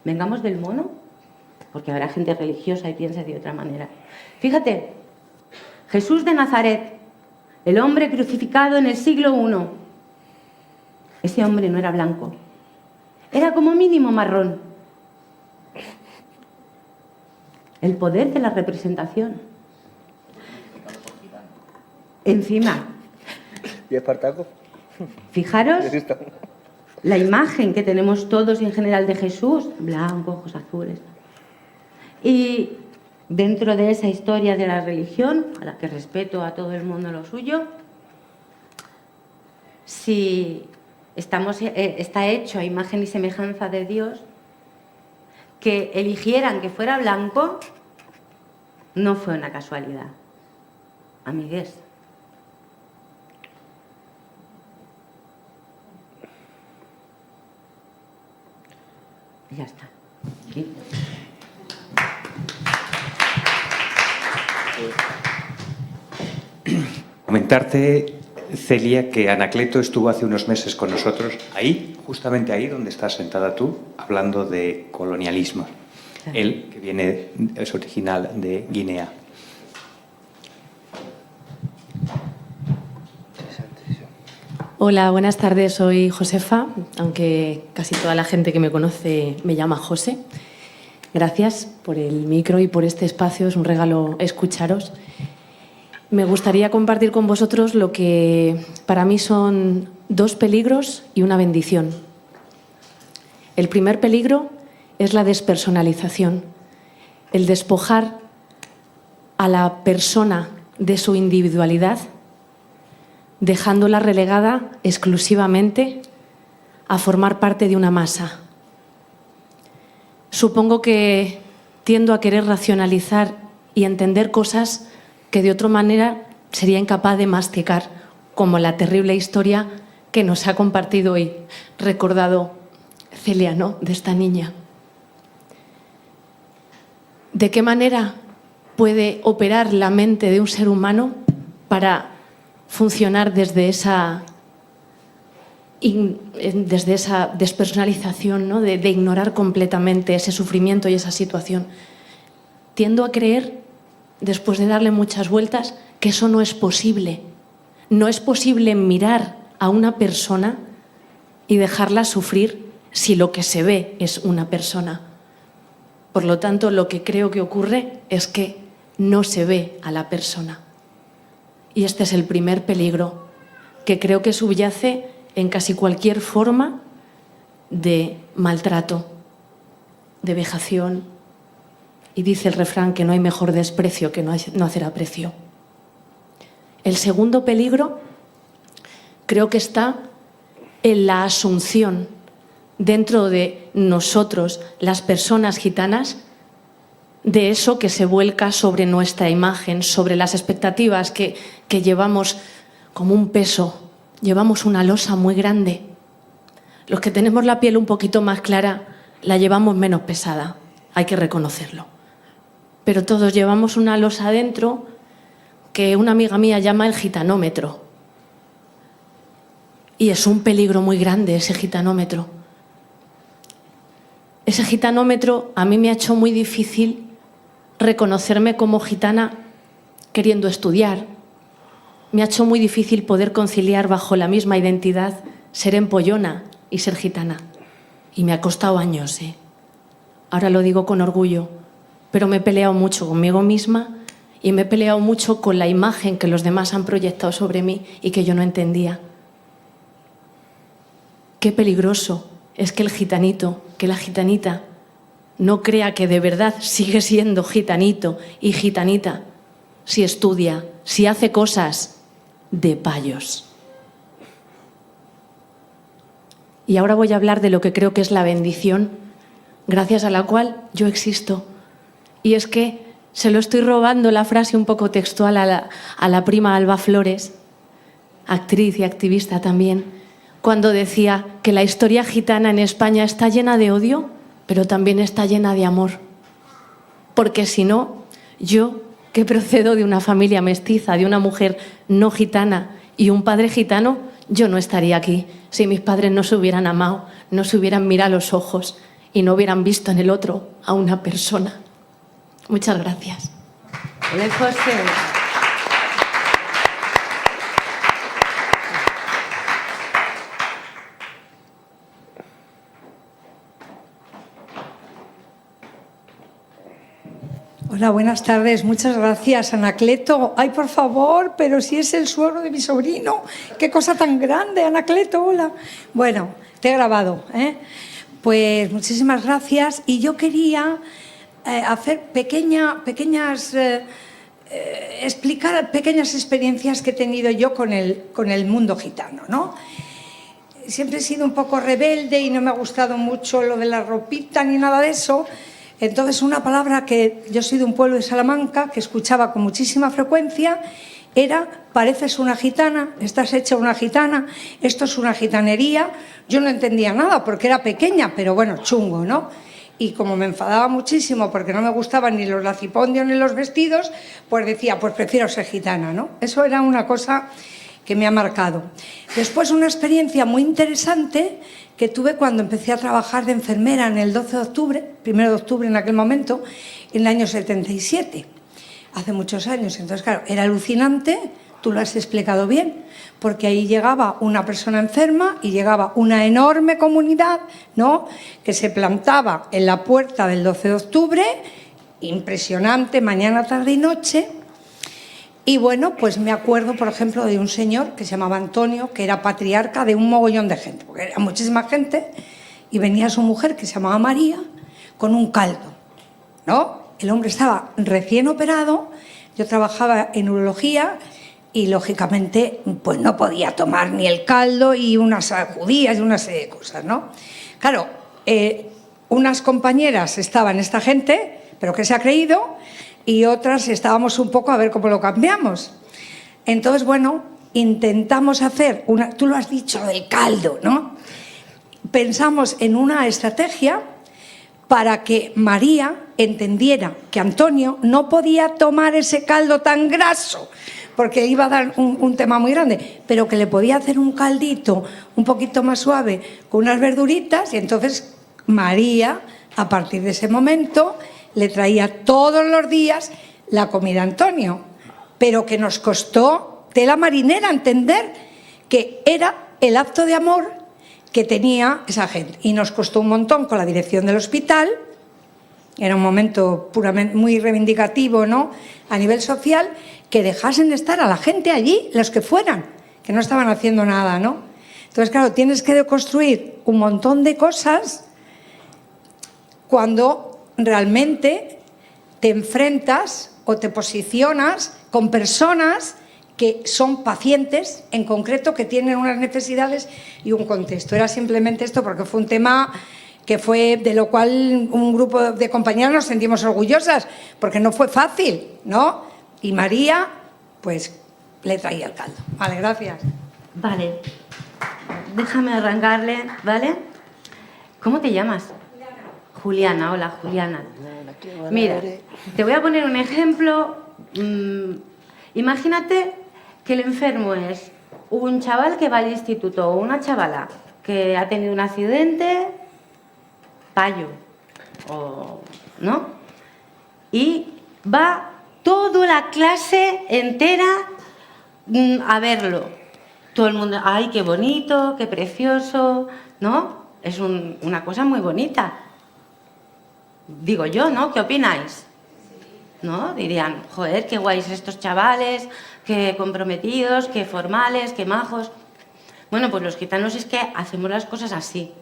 Vengamos del mono, porque habrá gente religiosa y piensa de otra manera. Fíjate, Jesús de Nazaret, el hombre crucificado en el siglo I. Ese hombre no era blanco, era como mínimo marrón. El poder de la representación. Encima. ¿Y Espartaco? Fijaros la imagen que tenemos todos en general de Jesús, blanco, ojos azules. Y dentro de esa historia de la religión, a la que respeto a todo el mundo lo suyo, si está hecho a imagen y semejanza de Dios, que eligieran que fuera blanco, no fue una casualidad. Amigues. Ya está. Aquí. Comentarte, Celia, que Anacleto estuvo hace unos meses con nosotros ahí, justamente ahí donde estás sentada tú, hablando de colonialismo. Claro. Él, que es original de Guinea. Hola, buenas tardes. Soy Josefa, aunque casi toda la gente que me conoce me llama José. Gracias por el micro y por este espacio. Es un regalo escucharos. Me gustaría compartir con vosotros lo que para mí son 2 peligros y una bendición. El primer peligro es la despersonalización, el despojar a la persona de su individualidad, dejándola relegada exclusivamente a formar parte de una masa. Supongo que tiendo a querer racionalizar y entender cosas que de otra manera sería incapaz de masticar, como la terrible historia que nos ha compartido y recordado Celia, ¿no?, de esta niña. ¿De qué manera puede operar la mente de un ser humano para funcionar desde esa despersonalización, ¿no?, de ignorar completamente ese sufrimiento y esa situación? Tiendo a creer, después de darle muchas vueltas, que eso no es posible. No es posible mirar a una persona y dejarla sufrir si lo que se ve es una persona. Por lo tanto, lo que creo que ocurre es que no se ve a la persona. Y este es el primer peligro, que creo que subyace en casi cualquier forma de maltrato, de vejación. Y dice el refrán que no hay mejor desprecio que no hacer aprecio. El segundo peligro creo que está en la asunción dentro de nosotros, las personas gitanas, de eso que se vuelca sobre nuestra imagen, sobre las expectativas que llevamos como un peso, llevamos una losa muy grande. Los que tenemos la piel un poquito más clara la llevamos menos pesada, hay que reconocerlo. Pero todos llevamos una losa dentro que una amiga mía llama el gitanómetro. Y es un peligro muy grande ese gitanómetro. Ese gitanómetro a mí me ha hecho muy difícil reconocerme como gitana queriendo estudiar. Me ha hecho muy difícil poder conciliar bajo la misma identidad ser empollona y ser gitana. Y me ha costado años, ¿eh? Ahora lo digo con orgullo, pero me he peleado mucho conmigo misma y me he peleado mucho con la imagen que los demás han proyectado sobre mí y que yo no entendía. Qué peligroso es que el gitanito, que la gitanita, no crea que de verdad sigue siendo gitanito y gitanita si estudia, si hace cosas de payos. Y ahora voy a hablar de lo que creo que es la bendición, gracias a la cual yo existo. Y es que se lo estoy robando la frase un poco textual a la prima Alba Flores, actriz y activista también, cuando decía que la historia gitana en España está llena de odio, pero también está llena de amor. Porque si no, yo, que procedo de una familia mestiza, de una mujer no gitana y un padre gitano, yo no estaría aquí si mis padres no se hubieran amado, no se hubieran mirado a los ojos y no hubieran visto en el otro a una persona. Muchas gracias. Hola, José. Hola, buenas tardes. Muchas gracias, Anacleto. Ay, por favor, pero si es el suegro de mi sobrino. Qué cosa tan grande, Anacleto. Hola. Bueno, te he grabado, ¿eh? Pues muchísimas gracias. Y yo quería hacer explicar pequeñas experiencias que he tenido yo con el mundo gitano, ¿no? Siempre he sido un poco rebelde y no me ha gustado mucho lo de la ropita ni nada de eso. Entonces, una palabra que yo soy de un pueblo de Salamanca que escuchaba con muchísima frecuencia era, pareces una gitana, estás hecha una gitana, esto es una gitanería. Yo no entendía nada porque era pequeña, pero bueno, chungo, ¿no? Y como me enfadaba muchísimo porque no me gustaban ni los lacipondios ni los vestidos, pues decía, pues prefiero ser gitana, ¿no? Eso era una cosa que me ha marcado. Después una experiencia muy interesante que tuve cuando empecé a trabajar de enfermera en el 12 de octubre, 1 de octubre en aquel momento, en el año 77, hace muchos años. Entonces, claro, era alucinante, tú lo has explicado bien, porque ahí llegaba una persona enferma y llegaba una enorme comunidad, ¿no?, que se plantaba en la puerta del 12 de octubre, impresionante, mañana, tarde y noche. Y bueno, pues me acuerdo, por ejemplo, de un señor que se llamaba Antonio, que era patriarca de un mogollón de gente, porque era muchísima gente, y venía su mujer, que se llamaba María, con un caldo, ¿no? El hombre estaba recién operado, yo trabajaba en urología y, lógicamente, pues no podía tomar ni el caldo y unas judías y una serie de cosas, ¿no? Claro, unas compañeras estaban esta gente, pero que se ha creído, y otras estábamos un poco a ver cómo lo cambiamos. Entonces, bueno, intentamos hacer una... Tú lo has dicho, del caldo, ¿no? Pensamos en una estrategia para que María entendiera que Antonio no podía tomar ese caldo tan graso, porque iba a dar un tema muy grande, pero que le podía hacer un caldito un poquito más suave con unas verduritas, y entonces María, a partir de ese momento, le traía todos los días la comida a Antonio, pero que nos costó tela marinera entender que era el acto de amor que tenía esa gente. Y nos costó un montón con la dirección del hospital, era un momento puramente muy reivindicativo, ¿no?, a nivel social, que dejasen de estar a la gente allí, los que fueran, que no estaban haciendo nada, ¿no? Entonces, claro, tienes que deconstruir un montón de cosas cuando realmente te enfrentas o te posicionas con personas que son pacientes, en concreto, que tienen unas necesidades y un contexto. Era simplemente esto porque fue un tema que fue de lo cual un grupo de compañeras nos sentimos orgullosas, porque no fue fácil, ¿no? Y María, pues, le traía el caldo. Vale, gracias. Vale, déjame arrancarle, ¿vale? ¿Cómo te llamas? Juliana, hola Juliana. Mira, te voy a poner un ejemplo. Imagínate que el enfermo es un chaval que va al instituto o una chavala que ha tenido un accidente, payo, ¿no? Y va toda la clase entera a verlo. Todo el mundo, ¡ay, qué bonito, qué precioso! ¿No? Es una cosa muy bonita. Digo yo, ¿no? ¿Qué opináis? ¿No? Dirían, joder, qué guays estos chavales, qué comprometidos, qué formales, qué majos. Bueno, pues los gitanos es que hacemos las cosas así.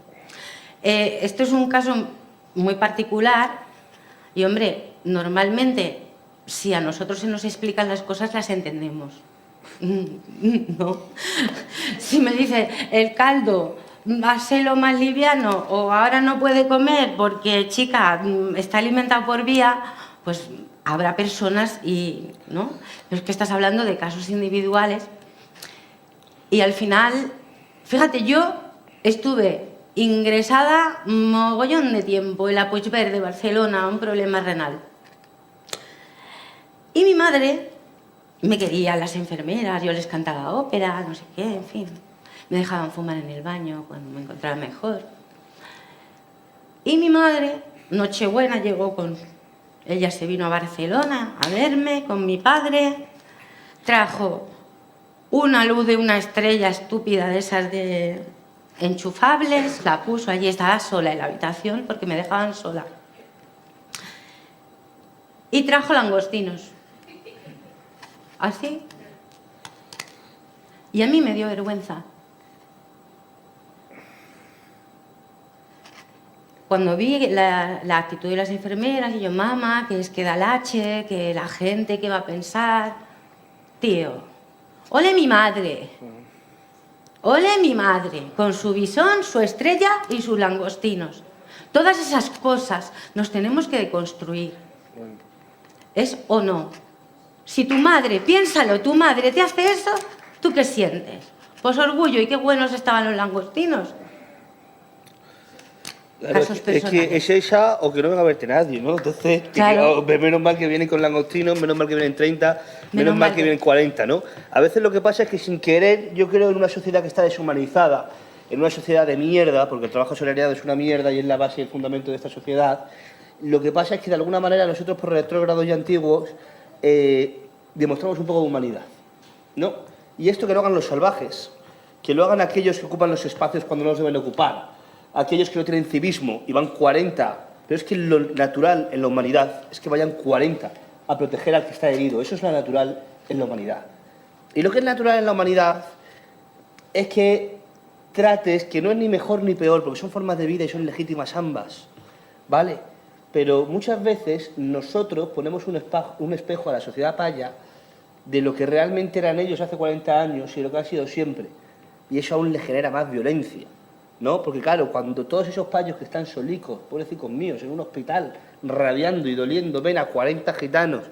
Esto es un caso muy particular y, hombre, normalmente, si a nosotros se nos explican las cosas, las entendemos. No. Si me dice el caldo, hazlo más liviano, o ahora no puede comer porque, chica, está alimentado por vía, pues habrá personas y, ¿no? Pero es que estás hablando de casos individuales y al final, fíjate, yo estuve ingresada mogollón de tiempo en la Puigverd de Barcelona, un problema renal. Y mi madre me quería, las enfermeras, yo les cantaba ópera, no sé qué, en fin. Me dejaban fumar en el baño cuando me encontraba mejor. Y mi madre, Nochebuena, llegó con... Ella se vino a Barcelona a verme con mi padre, trajo una luz de una estrella estúpida de esas de enchufables, la puso allí, estaba sola en la habitación porque me dejaban sola. Y trajo langostinos. Así. Y a mí me dio vergüenza. Cuando vi la actitud de las enfermeras, y yo, mamá, que es que da lache, que la gente, ¿qué va a pensar? Tío, ole mi madre, con su bisón, su estrella y sus langostinos. Todas esas cosas nos tenemos que deconstruir. ¿Es o no? Si tu madre, piénsalo, tu madre te hace eso, ¿tú qué sientes? Pues orgullo, y qué buenos estaban los langostinos. Claro, Casos es que personales. es esa o que no venga a verte nadie, ¿no? Entonces, Claro. menos mal que vienen con langostinos, menos mal que vienen 30, menos mal que vienen 40, ¿no? A veces lo que pasa es que sin querer, yo creo en una sociedad que está deshumanizada, en una sociedad de mierda, porque el trabajo asalariado es una mierda y es la base y el fundamento de esta sociedad, lo que pasa es que de alguna manera nosotros por retrógrados y antiguos demostramos un poco de humanidad, ¿no? Y esto que lo hagan los salvajes, que lo hagan aquellos que ocupan los espacios cuando no los deben ocupar, aquellos que no tienen civismo y van 40, pero es que lo natural en la humanidad es que vayan 40 a proteger al que está herido, eso es lo natural en la humanidad. Y lo que es natural en la humanidad es que trates, que no es ni mejor ni peor, porque son formas de vida y son legítimas ambas, ¿vale? Pero muchas veces nosotros ponemos un espejo a la sociedad paya de lo que realmente eran ellos hace 40 años y lo que han sido siempre. Y eso aún le genera más violencia, ¿no? Porque claro, cuando todos esos payos que están solicos, pobrecicos míos, en un hospital, rabiando y doliendo, ven a 40 gitanos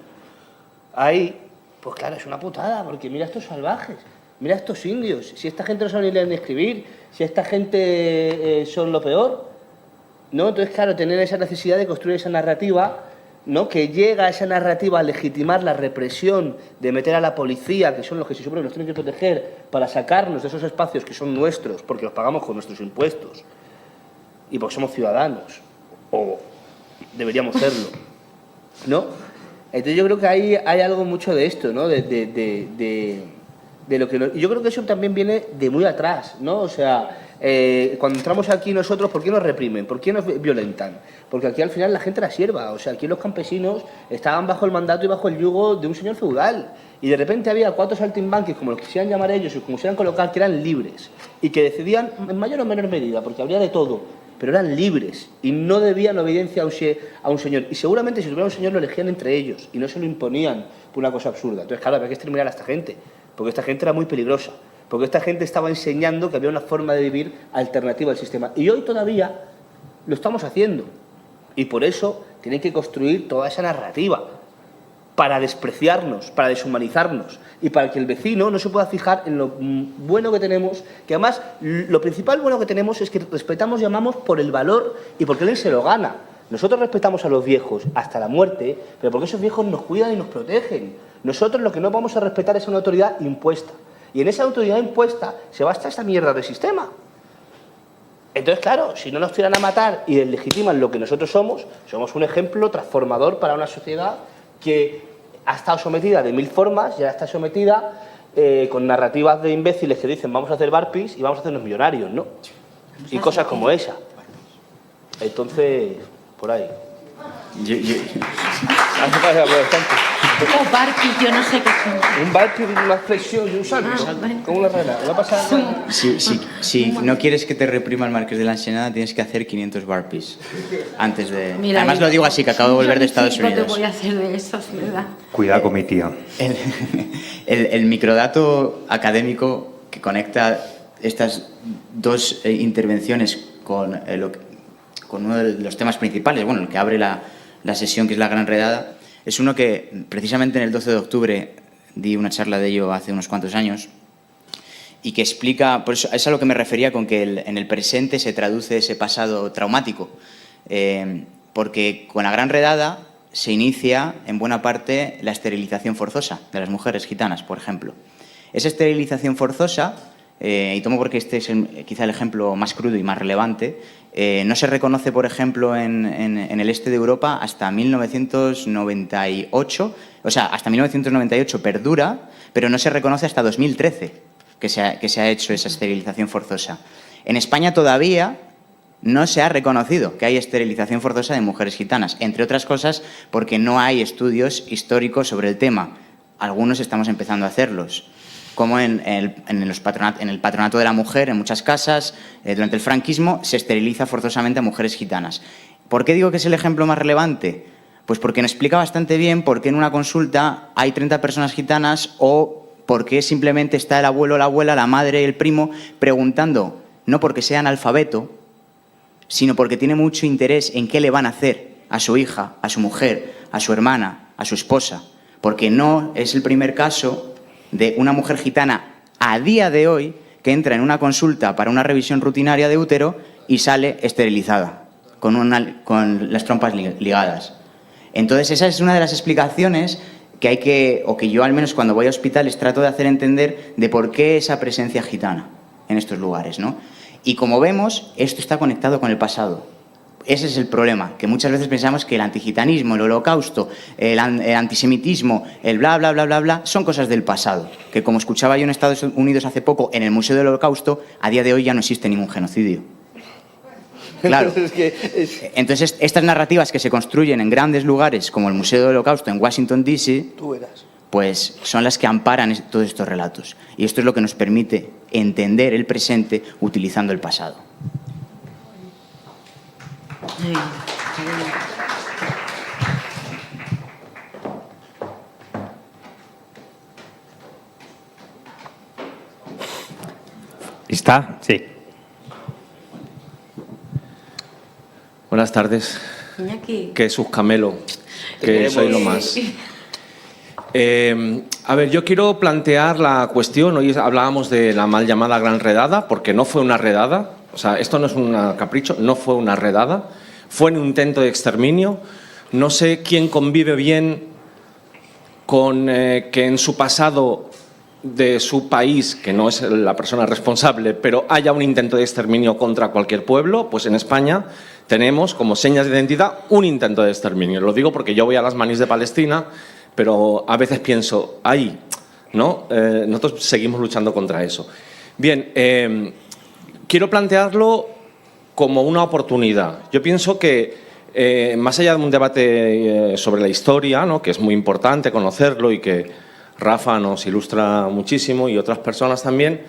ahí, pues claro, es una putada, porque mira estos salvajes, mira estos indios, si esta gente no sabe ni leer ni escribir, si esta gente son lo peor, ¿no? Entonces, claro, tener esa necesidad de construir esa narrativa, ¿no? Que llega a esa narrativa a legitimar la represión, de meter a la policía, que son los que se supone que nos tienen que proteger, para sacarnos de esos espacios que son nuestros, porque los pagamos con nuestros impuestos, y porque somos ciudadanos, o deberíamos serlo, ¿no? Entonces yo creo que ahí hay algo mucho de esto, ¿no? De lo que y yo creo que eso también viene de muy atrás, ¿no? O sea, cuando entramos aquí nosotros, ¿por qué nos reprimen? ¿Por qué nos violentan? Porque aquí al final la gente era sierva, o sea, aquí los campesinos estaban bajo el mandato y bajo el yugo de un señor feudal, y de repente había 4 saltimbanquis, como los quisieran llamar ellos y como quisieran colocar, que eran libres, y que decidían en mayor o menor medida, porque habría de todo, pero eran libres, y no debían obediencia a un señor, y seguramente si tuviera un señor lo elegían entre ellos, y no se lo imponían por una cosa absurda. Entonces, claro, había que exterminar a esta gente, porque esta gente era muy peligrosa, porque esta gente estaba enseñando que había una forma de vivir alternativa al sistema. Y hoy todavía lo estamos haciendo. Y por eso tienen que construir toda esa narrativa para despreciarnos, para deshumanizarnos y para que el vecino no se pueda fijar en lo bueno que tenemos, que además lo principal bueno que tenemos es que respetamos y amamos por el valor y porque él se lo gana. Nosotros respetamos a los viejos hasta la muerte, pero porque esos viejos nos cuidan y nos protegen. Nosotros lo que no vamos a respetar es una autoridad impuesta. Y en esa autoridad impuesta se basa esta mierda de sistema. Entonces, claro, si no nos tiran a matar y deslegitiman lo que nosotros somos un ejemplo transformador para una sociedad que ha estado sometida de 1000 formas y ahora está sometida con narrativas de imbéciles que dicen vamos a hacer barpees y vamos a hacernos millonarios, ¿no? Y cosas como esa. Entonces, por ahí. Hace falta bastante. O barquis, yo no sé qué son. Un barpee, una flexión y un salto. Como una rana. No pasa nada. Si no quieres que te reprima el Marqués de la Ensenada, tienes que hacer 500 barpees antes de... Mira, Además lo digo así, que acabo de volver de Estados No te Unidos. voy a hacer de eso, es verdad. Cuidado con mi tía. El microdato académico que conecta estas dos intervenciones con uno de los temas principales, bueno, el que abre la sesión, que es la gran redada, es uno que precisamente en el 12 de octubre di una charla de ello hace unos cuantos años y que explica, por eso es a lo que me refería con que en el presente se traduce ese pasado traumático, porque con la gran redada se inicia en buena parte la esterilización forzosa de las mujeres gitanas, por ejemplo. Esa esterilización forzosa, y tomo porque este es quizá el ejemplo más crudo y más relevante, no se reconoce, por ejemplo, en el este de Europa hasta 1998, o sea, hasta 1998 perdura, pero no se reconoce hasta 2013 que se ha hecho esa esterilización forzosa. En España todavía no se ha reconocido que hay esterilización forzosa de mujeres gitanas, entre otras cosas porque no hay estudios históricos sobre el tema. Algunos estamos empezando a hacerlos, como en el patronato de la mujer, en muchas casas, durante el franquismo, se esteriliza forzosamente a mujeres gitanas. ¿Por qué digo que es el ejemplo más relevante? Pues porque nos explica bastante bien por qué en una consulta hay 30 personas gitanas o por qué simplemente está el abuelo, la abuela, la madre y el primo preguntando, no porque sea analfabeto, sino porque tiene mucho interés en qué le van a hacer a su hija, a su mujer, a su hermana, a su esposa. porque no es el primer caso de una mujer gitana a día de hoy que entra en una consulta para una revisión rutinaria de útero y sale esterilizada, con las trompas ligadas. Entonces, esa es una de las explicaciones que hay que, o que yo al menos cuando voy a hospitales trato de hacer entender de por qué esa presencia gitana en estos lugares, ¿no? Y como vemos, esto está conectado con el pasado. Ese es el problema, que muchas veces pensamos que el antigitanismo, el holocausto, el antisemitismo, el bla, bla, bla, bla, bla, son cosas del pasado. Que como escuchaba yo en Estados Unidos hace poco, en el Museo del Holocausto, a día de hoy ya no existe ningún genocidio. Claro. Entonces, estas narrativas que se construyen en grandes lugares, como el Museo del Holocausto en Washington, D.C., pues son las que amparan todos estos relatos. Y esto es lo que nos permite entender el presente utilizando el pasado. ¿Está? Sí. Buenas tardes. Iñaki. Que sus camelo, que soy lo más. A ver, yo quiero plantear la cuestión. Hoy hablábamos de la mal llamada gran redada, porque no fue una redada. O sea, esto no es un capricho, no fue una redada. Fue un intento de exterminio. No sé quién convive bien con que en su pasado de su país, que no es la persona responsable, pero haya un intento de exterminio contra cualquier pueblo. Pues en España tenemos como señas de identidad un intento de exterminio. Lo digo porque yo voy a las Manís de Palestina, pero a veces pienso, ¡ay! ¿No? Nosotros seguimos luchando contra eso. Bien, quiero plantearlo como una oportunidad. Yo pienso que, más allá de un debate sobre la historia, ¿no?, que es muy importante conocerlo y que Rafa nos ilustra muchísimo y otras personas también,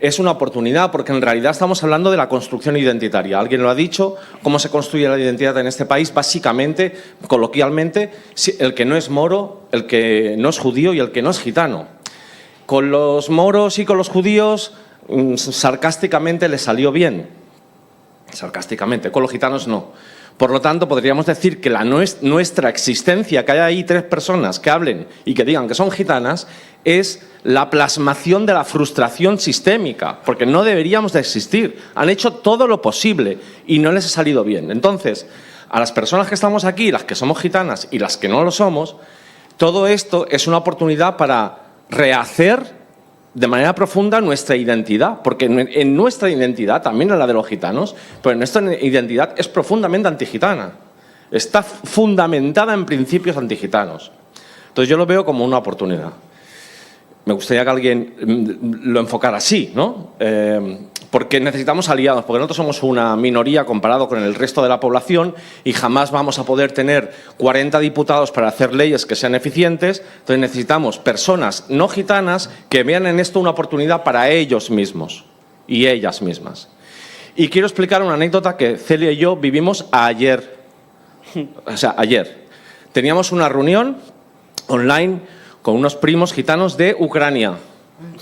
es una oportunidad porque en realidad estamos hablando de la construcción identitaria. Alguien lo ha dicho, cómo se construye la identidad en este país, básicamente, coloquialmente, el que no es moro, el que no es judío y el que no es gitano. Con los moros y con los judíos, sarcásticamente les salió bien, sarcásticamente, con los gitanos no. Por lo tanto, podríamos decir que nuestra existencia, que haya ahí 3 personas que hablen y que digan que son gitanas, es la plasmación de la frustración sistémica, porque no deberíamos de existir. Han hecho todo lo posible y no les ha salido bien. Entonces, a las personas que estamos aquí, las que somos gitanas y las que no lo somos, todo esto es una oportunidad para rehacer de manera profunda nuestra identidad, porque en nuestra identidad, también en la de los gitanos, pero en nuestra identidad es profundamente antigitana. Está fundamentada en principios antigitanos. Entonces yo lo veo como una oportunidad. Me gustaría que alguien lo enfocara así, ¿no? Porque necesitamos aliados, porque nosotros somos una minoría comparado con el resto de la población y jamás vamos a poder tener 40 diputados para hacer leyes que sean eficientes. Entonces necesitamos personas no gitanas que vean en esto una oportunidad para ellos mismos y ellas mismas. Y quiero explicar una anécdota que Celia y yo vivimos ayer. O sea, ayer. Teníamos una reunión online con unos primos gitanos de Ucrania,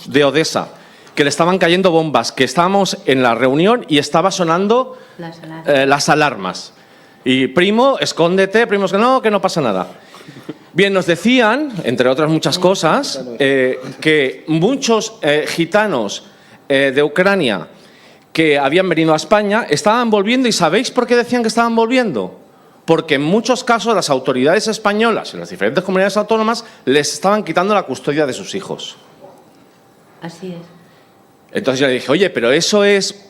de Odessa, que le estaban cayendo bombas, que estábamos en la reunión y estaba sonando las alarmas. Y primo, escóndete, primos, que no pasa nada. Bien, nos decían, entre otras muchas cosas, que muchos gitanos de Ucrania que habían venido a España estaban volviendo. ¿Y sabéis por qué decían que estaban volviendo? Porque en muchos casos las autoridades españolas en las diferentes comunidades autónomas les estaban quitando la custodia de sus hijos. Así es. Entonces yo le dije, oye, pero eso es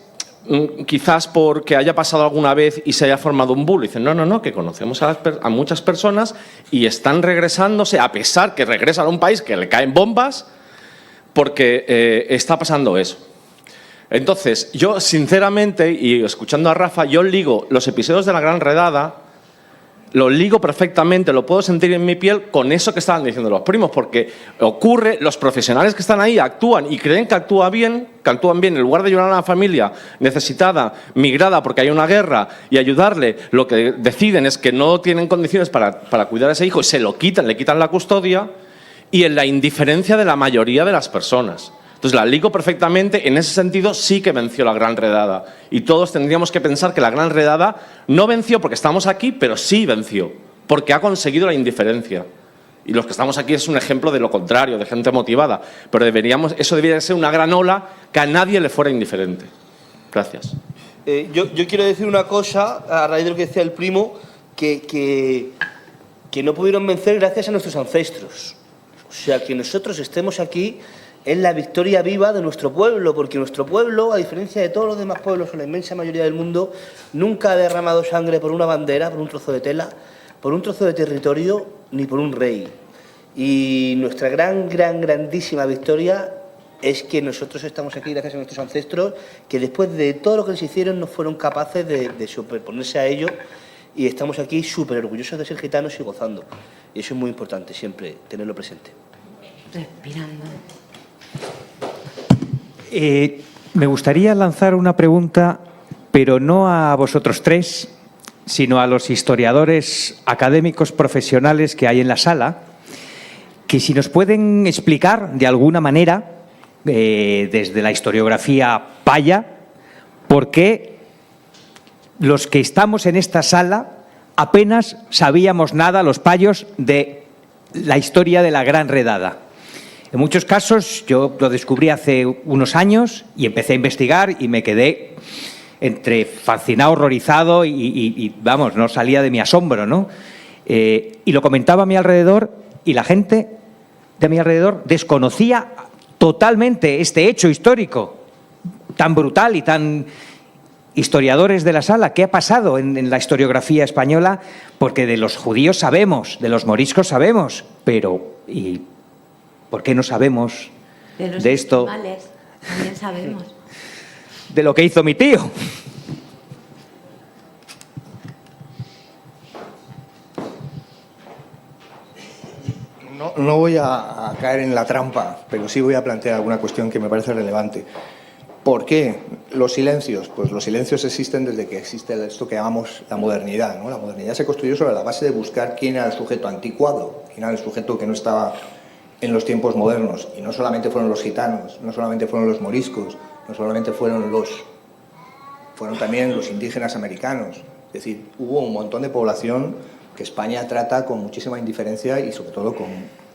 quizás porque haya pasado alguna vez y se haya formado un bulo. Y dicen, no, que conocemos a muchas personas y están regresándose, a pesar que regresan a un país que le caen bombas, porque está pasando eso. Entonces, yo sinceramente, y escuchando a Rafa, yo ligo los episodios de la Gran Redada, lo ligo perfectamente, lo puedo sentir en mi piel con eso que estaban diciendo los primos, porque ocurre, los profesionales que están ahí actúan y creen que actúan bien, en lugar de ayudar a una familia necesitada, migrada porque hay una guerra y ayudarle, lo que deciden es que no tienen condiciones para cuidar a ese hijo y se lo quitan, le quitan la custodia, y en la indiferencia de la mayoría de las personas. Entonces la ligo perfectamente, en ese sentido sí que venció la Gran Redada. Y todos tendríamos que pensar que la Gran Redada no venció porque estamos aquí, pero sí venció, porque ha conseguido la indiferencia Y los que estamos aquí es un ejemplo de lo contrario, de gente motivada. Pero eso debería ser una gran ola que a nadie le fuera indiferente. Gracias. Yo quiero decir una cosa, a raíz de lo que decía el primo, que no pudieron vencer gracias a nuestros ancestros. O sea, que nosotros estemos aquí es la victoria viva de nuestro pueblo, porque nuestro pueblo, a diferencia de todos los demás pueblos o la inmensa mayoría del mundo, nunca ha derramado sangre por una bandera, por un trozo de tela, por un trozo de territorio, ni por un rey. Y nuestra grandísima victoria es que nosotros estamos aquí gracias a nuestros ancestros, que después de todo lo que les hicieron no fueron capaces de superponerse a ello, y estamos aquí súper orgullosos de ser gitanos y gozando. Y eso es muy importante, siempre tenerlo presente. Respirando. Me gustaría lanzar una pregunta, pero no a vosotros tres, sino a los historiadores académicos profesionales que hay en la sala, que si nos pueden explicar de alguna manera, desde la historiografía paya, por qué los que estamos en esta sala apenas sabíamos nada, los payos, de la historia de la Gran Redada. En muchos casos yo lo descubrí hace unos años y empecé a investigar y me quedé entre fascinado, horrorizado y vamos, no salía de mi asombro, ¿no? Y lo comentaba a mi alrededor y la gente de mi alrededor desconocía totalmente este hecho histórico tan brutal y tan... Historiadores de la sala, ¿qué ha pasado en la historiografía española? Porque de los judíos sabemos, de los moriscos sabemos, pero ¿y por qué no sabemos de esto? Animales, también sabemos. De lo que hizo mi tío. No voy a caer en la trampa, pero sí voy a plantear alguna cuestión que me parece relevante. ¿Por qué los silencios? Pues los silencios existen desde que existe esto que llamamos la modernidad, ¿no? La modernidad se construyó sobre la base de buscar quién era el sujeto anticuado, quién era el sujeto que no estaba en los tiempos modernos. Y no solamente fueron los gitanos, no solamente fueron los moriscos, no solamente fueron también los indígenas americanos. Es decir, hubo un montón de población que España trata con muchísima indiferencia y sobre todo con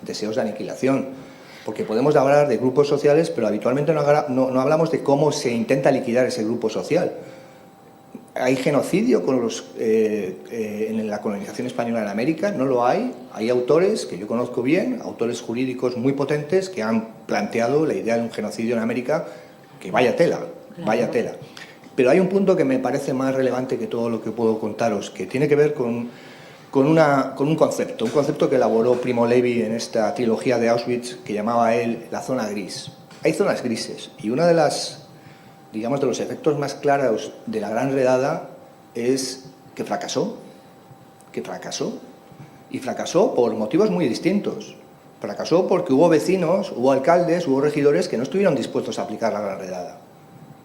deseos de aniquilación. Porque podemos hablar de grupos sociales, pero habitualmente no hablamos de cómo se intenta liquidar ese grupo social. ¿Hay genocidio en la colonización española en América? No lo hay. Hay autores que yo conozco bien, autores jurídicos muy potentes, que han planteado la idea de un genocidio en América, que vaya tela, vaya tela. Pero hay un punto que me parece más relevante que todo lo que puedo contaros, que tiene que ver con un concepto que elaboró Primo Levi en esta trilogía de Auschwitz, que llamaba él la zona gris. Hay zonas grises, y una de los efectos más claros de la Gran Redada es que fracasó, y fracasó por motivos muy distintos. Fracasó porque hubo vecinos, hubo alcaldes, hubo regidores que no estuvieron dispuestos a aplicar la Gran Redada,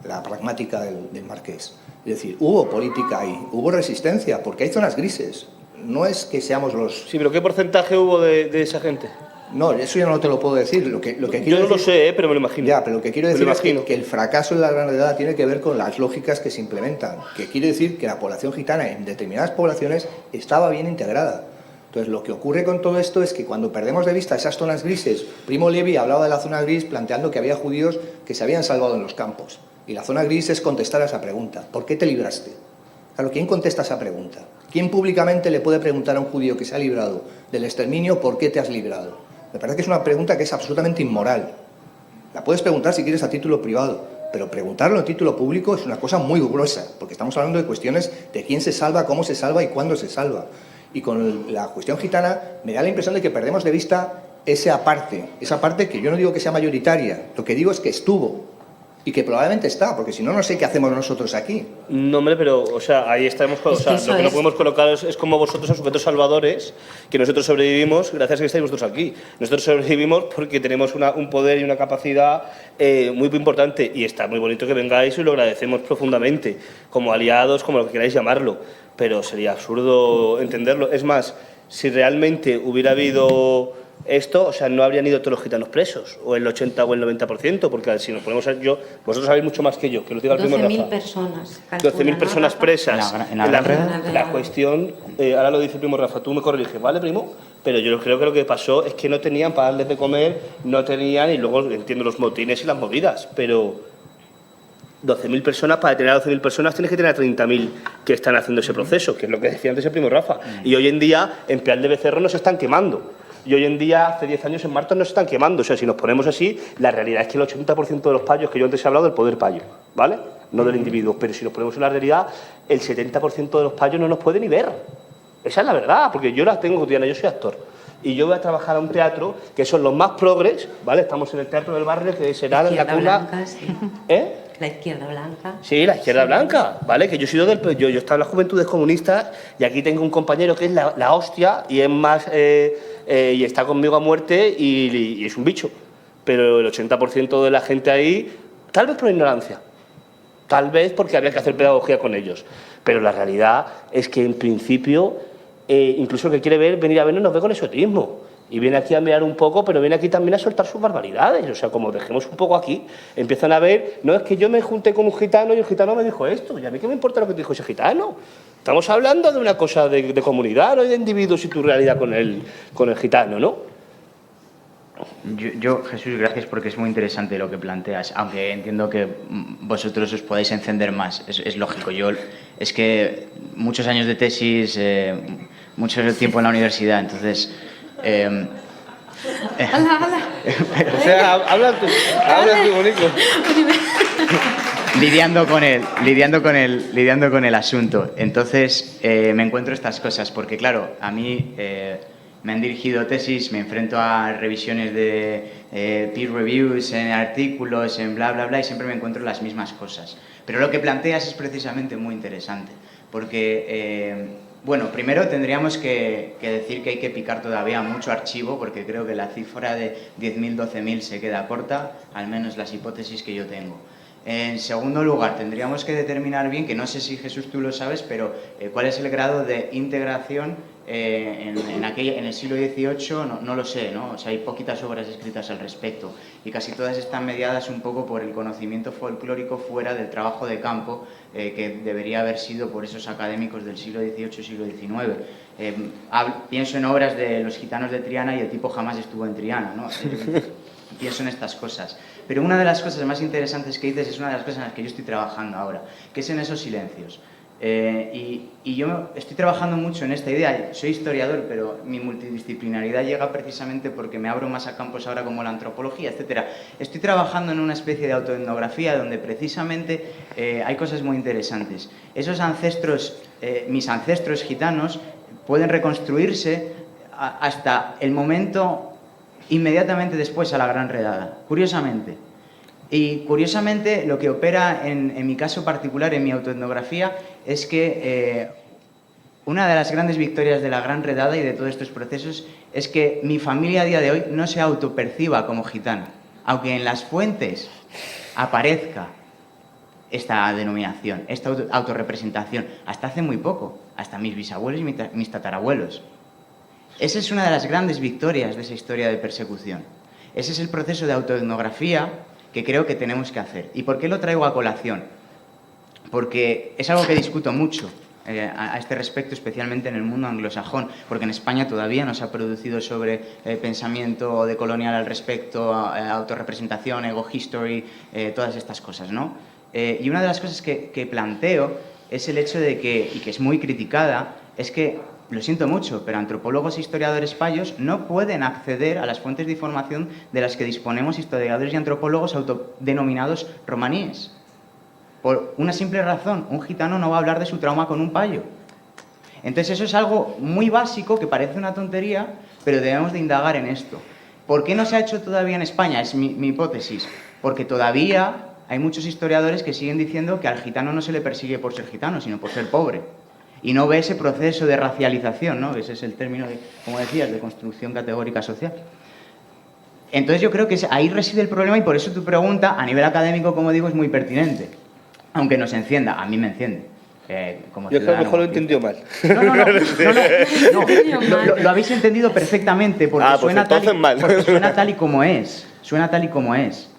la pragmática del Marqués. Es decir, hubo política ahí, hubo resistencia, porque hay zonas grises. No es que seamos los... Sí, pero ¿qué porcentaje hubo de esa gente? No, eso yo no te lo puedo decir. Lo que yo no lo sé, pero me lo imagino. Ya, pero lo que quiero decir es que el fracaso de la Gran Redada tiene que ver con las lógicas que se implementan. Que quiere decir que la población gitana en determinadas poblaciones estaba bien integrada. Entonces, lo que ocurre con todo esto es que cuando perdemos de vista esas zonas grises, Primo Levi hablaba de la zona gris planteando que había judíos que se habían salvado en los campos. Y la zona gris es contestar a esa pregunta. ¿Por qué te libraste? Claro, ¿quién contesta esa pregunta? ¿Quién públicamente le puede preguntar a un judío que se ha librado del exterminio por qué te has librado? Me parece que es una pregunta que es absolutamente inmoral. La puedes preguntar si quieres a título privado, pero preguntarlo a título público es una cosa muy gruesa, porque estamos hablando de cuestiones de quién se salva, cómo se salva y cuándo se salva. Y con la cuestión gitana me da la impresión de que perdemos de vista esa parte que yo no digo que sea mayoritaria, lo que digo es que estuvo. Y que probablemente está, porque si no, no sé qué hacemos nosotros aquí. No, hombre, pero, o sea, ahí estamos... O sea, lo que no podemos colocar es como vosotros a sujetos salvadores, que nosotros sobrevivimos gracias a que estáis vosotros aquí. Nosotros sobrevivimos porque tenemos un poder y una capacidad muy importante, y está muy bonito que vengáis y lo agradecemos profundamente, como aliados, como lo que queráis llamarlo, pero sería absurdo entenderlo. Es más, si realmente hubiera habido... esto, o sea, no habrían ido todos los gitanos presos, o el 80 o el 90%, porque si nos ponemos vosotros sabéis mucho más que yo, que lo diga el primo Rafa. 12.000 personas. 12.000 personas presas. En la Gran Redada. La cuestión, ahora lo dice el primo Rafa, tú me corriges, ¿vale, primo? Pero yo creo que lo que pasó es que no tenían para darles de comer, no tenían, y luego entiendo los motines y las movidas, pero 12.000 personas, para tener a 12.000 personas tienes que tener a 30.000 que están haciendo ese proceso, que es lo que decía antes el primo Rafa. Y hoy en día en Pial de Becerro no se están quemando. Y hoy en día, hace 10 años en Martos no se están quemando. O sea, si nos ponemos así, la realidad es que el 80% de los payos, que yo antes he hablado del poder payo, ¿vale? No del individuo, pero si nos ponemos en la realidad, el 70% de los payos no nos puede ni ver. Esa es la verdad, porque yo la tengo cotidiana, yo soy actor. Y yo voy a trabajar a un teatro que son los más progres, ¿vale? Estamos en el Teatro del Barrio, que será la cuna... Blanca, sí. ¿Eh? La izquierda blanca. Sí, la izquierda blanca, ¿vale? Que yo he sido yo estaba en las Juventudes Comunistas y aquí tengo un compañero que es la hostia y es más... y está conmigo a muerte y es un bicho. Pero el 80% de la gente ahí, tal vez por ignorancia, tal vez porque había que hacer pedagogía con ellos. Pero la realidad es que en principio, incluso el que quiere venir a vernos nos ve con exotismo. Y viene aquí a mirar un poco, pero viene aquí también a soltar sus barbaridades. O sea, como dejemos un poco aquí, empiezan a ver, no es que yo me junté con un gitano y el gitano me dijo esto, y a mí qué me importa lo que te dijo ese gitano. Estamos hablando de una cosa de comunidad, no de individuos y tu realidad con el gitano, ¿no? Yo, Jesús, gracias porque es muy interesante lo que planteas, aunque entiendo que vosotros os podáis encender más, es lógico. Es que muchos años de tesis, mucho tiempo en la universidad, entonces... O sea, habla tú bonito. lidiando con el asunto. Entonces me encuentro estas cosas, porque claro, a mí me han dirigido tesis, me enfrento a revisiones de peer reviews, en artículos, en bla, bla, bla, y siempre me encuentro las mismas cosas. Pero lo que planteas es precisamente muy interesante, porque... bueno, primero tendríamos que decir que hay que picar todavía mucho archivo, porque creo que la cifra de 10.000, 12.000 se queda corta, al menos las hipótesis que yo tengo. En segundo lugar, tendríamos que determinar bien, que no sé si Jesús tú lo sabes, pero cuál es el grado de integración en el siglo XVIII, no lo sé, ¿no? O sea, hay poquitas obras escritas al respecto y casi todas están mediadas un poco por el conocimiento folclórico fuera del trabajo de campo que debería haber sido por esos académicos del siglo XVIII y siglo XIX. Pienso en obras de los gitanos de Triana y el tipo jamás estuvo en Triana, ¿no? Pienso en estas cosas. Pero una de las cosas más interesantes que dices es una de las cosas en las que yo estoy trabajando ahora, que es en esos silencios. Y yo estoy trabajando mucho en esta idea. Soy historiador, pero mi multidisciplinaridad llega precisamente porque me abro más a campos ahora como la antropología, etc. Estoy trabajando en una especie de autoetnografía donde precisamente hay cosas muy interesantes. Esos ancestros, mis ancestros gitanos, pueden reconstruirse hasta el momento inmediatamente después a la Gran Redada, curiosamente. Y curiosamente lo que opera en mi caso particular, en mi autoetnografía, es que una de las grandes victorias de la Gran Redada y de todos estos procesos es que mi familia a día de hoy no se autoperciba como gitana, aunque en las fuentes aparezca esta denominación, esta autorrepresentación, hasta hace muy poco, hasta mis bisabuelos y mis tatarabuelos. Esa es una de las grandes victorias de esa historia de persecución. Ese es el proceso de autoetnografía que creo que tenemos que hacer. ¿Y por qué lo traigo a colación? Porque es algo que discuto mucho a este respecto, especialmente en el mundo anglosajón, porque en España todavía no se ha producido sobre pensamiento decolonial al respecto, autorrepresentación, ego history, todas estas cosas, ¿no? Y una de las cosas que planteo es el hecho de que, y que es muy criticada, es que, lo siento mucho, pero antropólogos e historiadores payos no pueden acceder a las fuentes de información de las que disponemos historiadores y antropólogos autodenominados romaníes. Por una simple razón, un gitano no va a hablar de su trauma con un payo. Entonces eso es algo muy básico, que parece una tontería, pero debemos de indagar en esto. ¿Por qué no se ha hecho todavía en España? Es mi hipótesis. Porque todavía hay muchos historiadores que siguen diciendo que al gitano no se le persigue por ser gitano, sino por ser pobre. Y no ve ese proceso de racialización, ¿no? Ese es el término, como decías, de construcción categórica social. Entonces yo creo que ahí reside el problema y por eso tu pregunta, a nivel académico, como digo, es muy pertinente. Aunque nos encienda, a mí me enciende. Como yo creo que a lo mejor lo he entendido mal. No. Lo habéis entendido perfectamente porque, suena tal y como es. Suena tal y como es.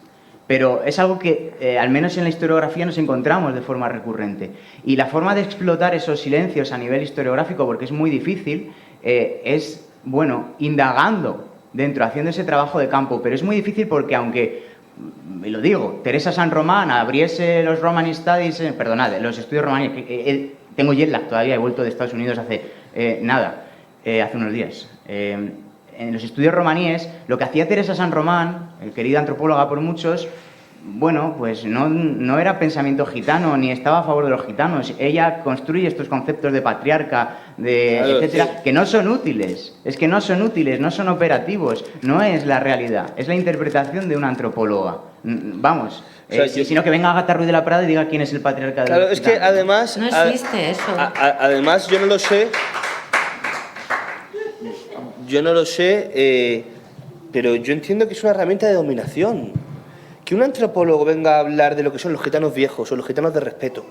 Pero es algo que, al menos en la historiografía, nos encontramos de forma recurrente. Y la forma de explotar esos silencios a nivel historiográfico, porque es muy difícil, es bueno, indagando dentro, haciendo ese trabajo de campo, pero es muy difícil porque aunque, me lo digo, Teresa San Román abriese los Roman Studies, perdonad, los estudios romaníes, tengo jet lag todavía, he vuelto de Estados Unidos hace hace unos días. En los estudios romaníes, lo que hacía Teresa San Román, querida antropóloga por muchos, bueno, pues no era pensamiento gitano, ni estaba a favor de los gitanos. Ella construye estos conceptos de patriarca, Claro, etcétera, sí. que no son útiles. Es que no son útiles, no son operativos. No es la realidad, es la interpretación de una antropóloga. Vamos, O sea, yo- sino que venga Agatha Ruiz de la Prada y diga quién es el patriarca de Claro, los es que gitanos. además... No existe eso. Además, yo no lo sé... Yo no lo sé, pero yo entiendo que es una herramienta de dominación. Que un antropólogo venga a hablar de lo que son los gitanos viejos o los gitanos de respeto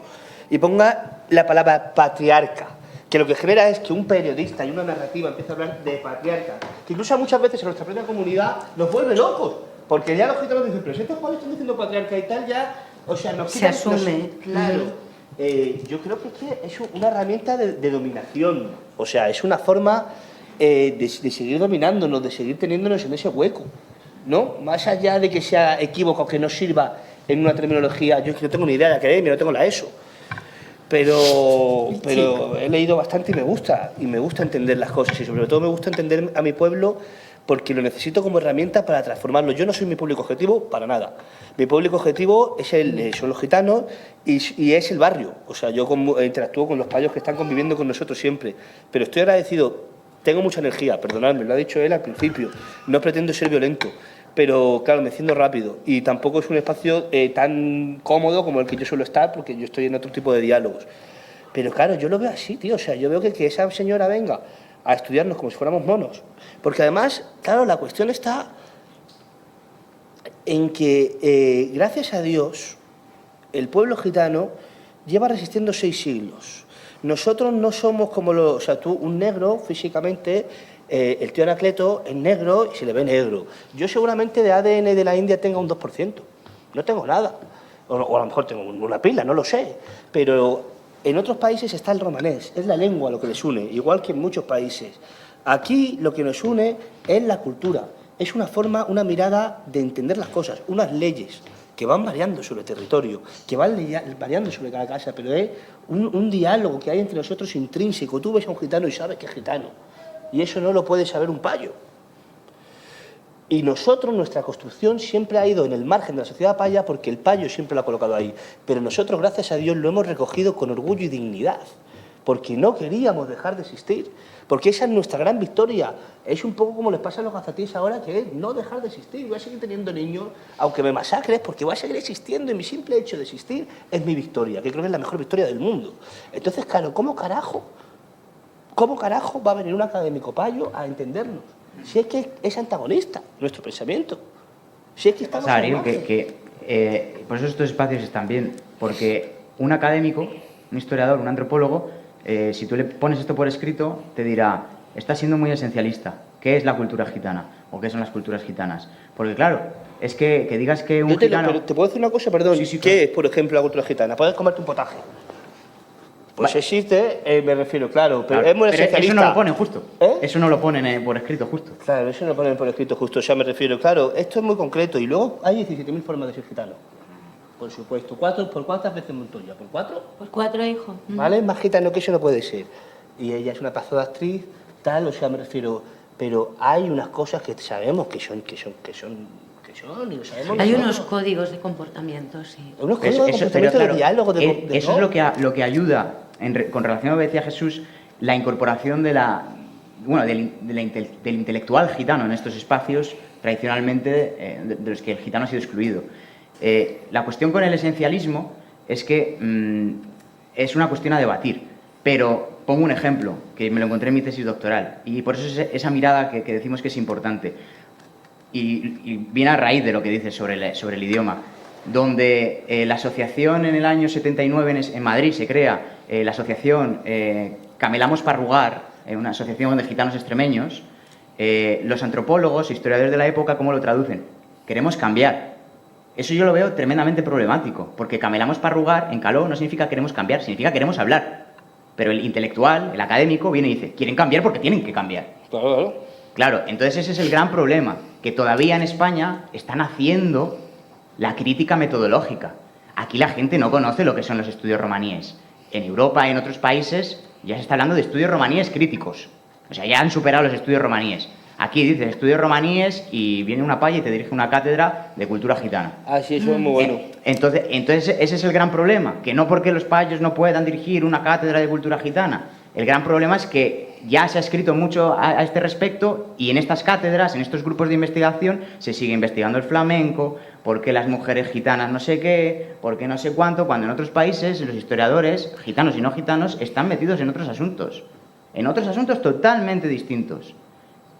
y ponga la palabra patriarca, que lo que genera es que un periodista y una narrativa empiece a hablar de patriarca, que incluso muchas veces en nuestra propia comunidad nos vuelve locos, porque ya los gitanos dicen, pero si estos cuales están diciendo patriarca y tal, ya, o sea, nos Se quitan- asume. claro. Yo creo que es una herramienta de dominación, o sea, es una forma de seguir dominándonos, de seguir teniéndonos en ese hueco, ¿no? Más allá de que sea equívoco o que no sirva en una terminología, yo es que no tengo ni idea de academia, no tengo la ESO, pero he leído bastante y me gusta entender las cosas y sobre todo me gusta entender a mi pueblo porque lo necesito como herramienta para transformarlo. Yo no soy mi público objetivo para nada. Mi público objetivo es son los gitanos y es el barrio. O sea, yo interactúo con los payos que están conviviendo con nosotros siempre. Pero estoy agradecido, tengo mucha energía, perdonadme, lo ha dicho él al principio. No pretendo ser violento, pero claro, me enciendo rápido. Y tampoco es un espacio tan cómodo como el que yo suelo estar porque yo estoy en otro tipo de diálogos. Pero claro, yo lo veo así, tío. O sea, yo veo que esa señora venga a estudiarnos como si fuéramos monos. Porque además, claro, la cuestión está en que, gracias a Dios, el pueblo gitano lleva resistiendo 6 siglos. Nosotros no somos como o sea, tú, un negro, físicamente, el tío Anacleto es negro y se le ve negro. Yo seguramente de ADN de la India tenga un 2%. No tengo nada. O a lo mejor tengo una pila, no lo sé. Pero en otros países está el romanés, es la lengua lo que les une, igual que en muchos países. Aquí lo que nos une es la cultura, es una forma, una mirada de entender las cosas, unas leyes que van variando sobre el territorio, que van variando sobre cada casa, pero es un diálogo que hay entre nosotros intrínseco. Tú ves a un gitano y sabes que es gitano, y eso no lo puede saber un payo. Y nosotros, nuestra construcción siempre ha ido en el margen de la sociedad paya porque el payo siempre lo ha colocado ahí. Pero nosotros, gracias a Dios, lo hemos recogido con orgullo y dignidad, porque no queríamos dejar de existir, porque esa es nuestra gran victoria. Es un poco como les pasa a los gazatíes ahora, que es no dejar de existir. Voy a seguir teniendo niños, aunque me masacres, porque voy a seguir existiendo y mi simple hecho de existir es mi victoria, que creo que es la mejor victoria del mundo. Entonces, claro, ¿cómo carajo va a venir un académico payo a entendernos? Si es que es antagonista nuestro pensamiento. Si es que estamos Darío, al margen. por eso estos espacios están bien, porque un académico, un historiador, un antropólogo, si tú le pones esto por escrito, te dirá, estás siendo muy esencialista. ¿Qué es la cultura gitana? ¿O qué son las culturas gitanas? Porque claro, es que digas que un gitano... Pero te puedo decir una cosa, perdón. Sí, ¿Qué claro. es, por ejemplo, la cultura gitana? Puedes comerte un potaje. Pues Vale. existe, me refiero, claro, pero Claro, es muy pero esencialista. eso no lo ponen justo. ¿Eh? Eso no lo ponen por escrito justo. Claro, eso no lo ponen por escrito justo. O sea, me refiero, claro, esto es muy concreto. Y luego hay 17.000 formas de ser gitano. Por supuesto. ¿Por cuántas veces Montoya? ¿Por 4? Pues 4 hijos. ¿Vale? Más gitano que eso no puede ser. Y ella es una pedazo de actriz, tal, o sea, me refiero. Pero hay unas cosas que sabemos que son, y lo sabemos. Hay nosotros. unos códigos de comportamiento, sí. Unos códigos de comportamiento, de diálogo, de eso es lo que ayuda, con relación a lo que decía Jesús, la incorporación del intelectual gitano en estos espacios tradicionalmente de los que el gitano ha sido excluido. La cuestión con el esencialismo es que es una cuestión a debatir, pero pongo un ejemplo, que me lo encontré en mi tesis doctoral, y por eso es esa mirada que decimos que es importante. Y viene a raíz de lo que dices sobre el idioma, donde la asociación en el año 79 en Madrid se crea, la asociación Camelamos para Rugar, una asociación de gitanos extremeños. Los antropólogos, historiadores de la época, ¿cómo lo traducen? Queremos cambiar. Eso yo lo veo tremendamente problemático, porque camelamos para rugar en caló no significa queremos cambiar, significa queremos hablar. Pero el intelectual, el académico, viene y dice, quieren cambiar porque tienen que cambiar. Claro. Claro, entonces ese es el gran problema, que todavía en España están haciendo la crítica metodológica. Aquí la gente no conoce lo que son los estudios romaníes. En Europa y en otros países ya se está hablando de estudios romaníes críticos. O sea, ya han superado los estudios romaníes. Aquí dices estudios romaníes y viene una palla y te dirige una cátedra de cultura gitana. Ah, sí, eso es muy bueno. Entonces ese es el gran problema, que no porque los payos no puedan dirigir una cátedra de cultura gitana. El gran problema es que ya se ha escrito mucho a este respecto y en estas cátedras, en estos grupos de investigación, se sigue investigando el flamenco, por qué las mujeres gitanas no sé qué, por qué no sé cuánto, cuando en otros países los historiadores, gitanos y no gitanos, están metidos en otros asuntos totalmente distintos.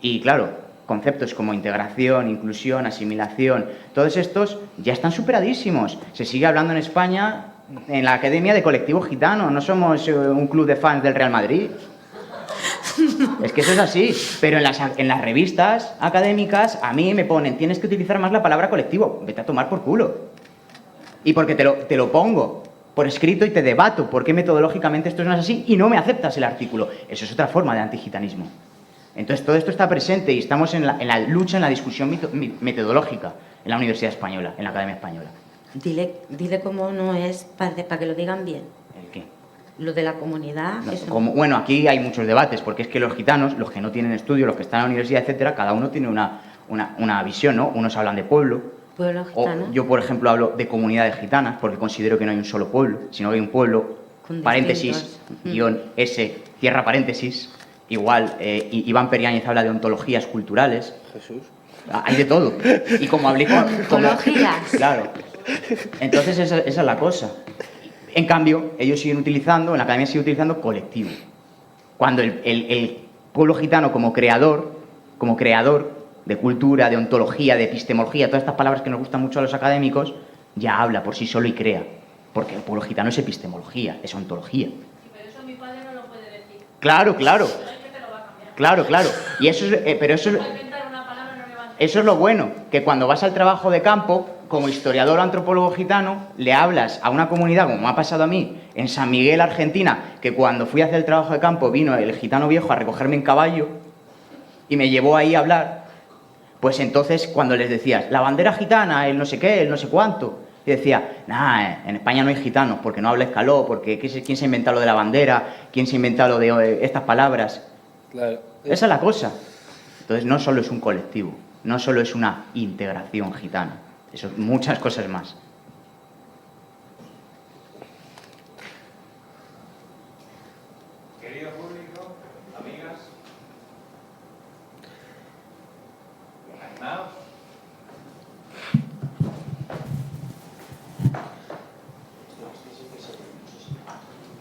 Y claro, conceptos como integración, inclusión, asimilación, todos estos ya están superadísimos. Se sigue hablando en España, en la Academia de Colectivo Gitano, no somos un club de fans del Real Madrid. Es que eso es así, pero en las revistas académicas a mí me ponen, tienes que utilizar más la palabra colectivo, vete a tomar por culo. Y porque te lo pongo por escrito y te debato por qué metodológicamente esto no es así y no me aceptas el artículo. Eso es otra forma de antigitanismo. Entonces todo esto está presente y estamos en la lucha, en la discusión metodológica en la Universidad Española, en la Academia Española. Dile cómo no es para que lo digan bien. ¿El qué? Lo de la comunidad. No, eso. bueno, aquí hay muchos debates, porque es que los gitanos, los que no tienen estudio, los que están en la universidad, etcétera, cada uno tiene una visión, ¿no? Unos hablan de pueblo. Pueblo gitano. Yo, por ejemplo, hablo de comunidades gitanas, porque considero que no hay un solo pueblo, sino que hay un pueblo, Con paréntesis, distintos. guión S, cierra paréntesis, igual, Iván Periáñez habla de ontologías culturales. Jesús. Hay de todo. Y como hablé con... Ontologías. Claro. Entonces esa es la cosa. En cambio, ellos siguen utilizando, en la academia sigue utilizando colectivo. Cuando el pueblo gitano como creador de cultura, de ontología, de epistemología, todas estas palabras que nos gustan mucho a los académicos, ya habla por sí solo y crea. Porque el pueblo gitano es epistemología, es ontología. Sí, pero eso mi padre no lo puede decir. Claro. Pero es que te lo va a cambiar. Claro. Y eso es, pero eso es... Va a inventar una palabra, no me va a entender. Eso es lo bueno, que cuando vas al trabajo de campo, como historiador o antropólogo gitano, le hablas a una comunidad, como me ha pasado a mí, en San Miguel, Argentina, que cuando fui a hacer el trabajo de campo vino el gitano viejo a recogerme en caballo y me llevó ahí a hablar, pues entonces cuando les decías, la bandera gitana, el no sé qué, el no sé cuánto, y decía, en España no hay gitanos, porque no habla escaló, porque ¿quién se ha inventado lo de la bandera? ¿Quién se ha inventado lo de estas palabras? Claro. Esa es la cosa. Entonces no solo es un colectivo, no solo es una integración gitana, eso es muchas cosas más. Querido público, amigas, ¿animados?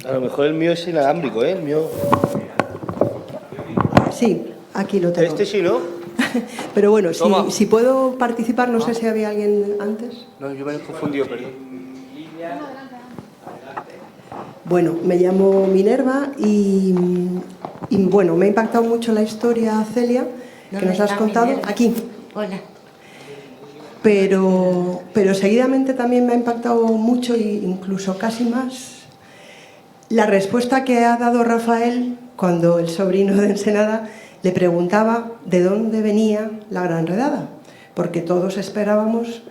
A lo mejor el mío es inalámbrico, ¿eh? El mío... Sí, aquí lo tengo. Este sí, ¿no? Pero bueno, Toma. si puedo participar, no sé si había alguien antes. No, yo me he confundido, perdón. Bueno, me llamo Minerva y bueno, me ha impactado mucho la historia, Celia, que nos has contado. Minerva? Aquí. Hola. Pero seguidamente también me ha impactado mucho, e incluso casi más, la respuesta que ha dado Rafael cuando el sobrino de Ensenada le preguntaba de dónde venía la Gran Redada, porque todos esperábamos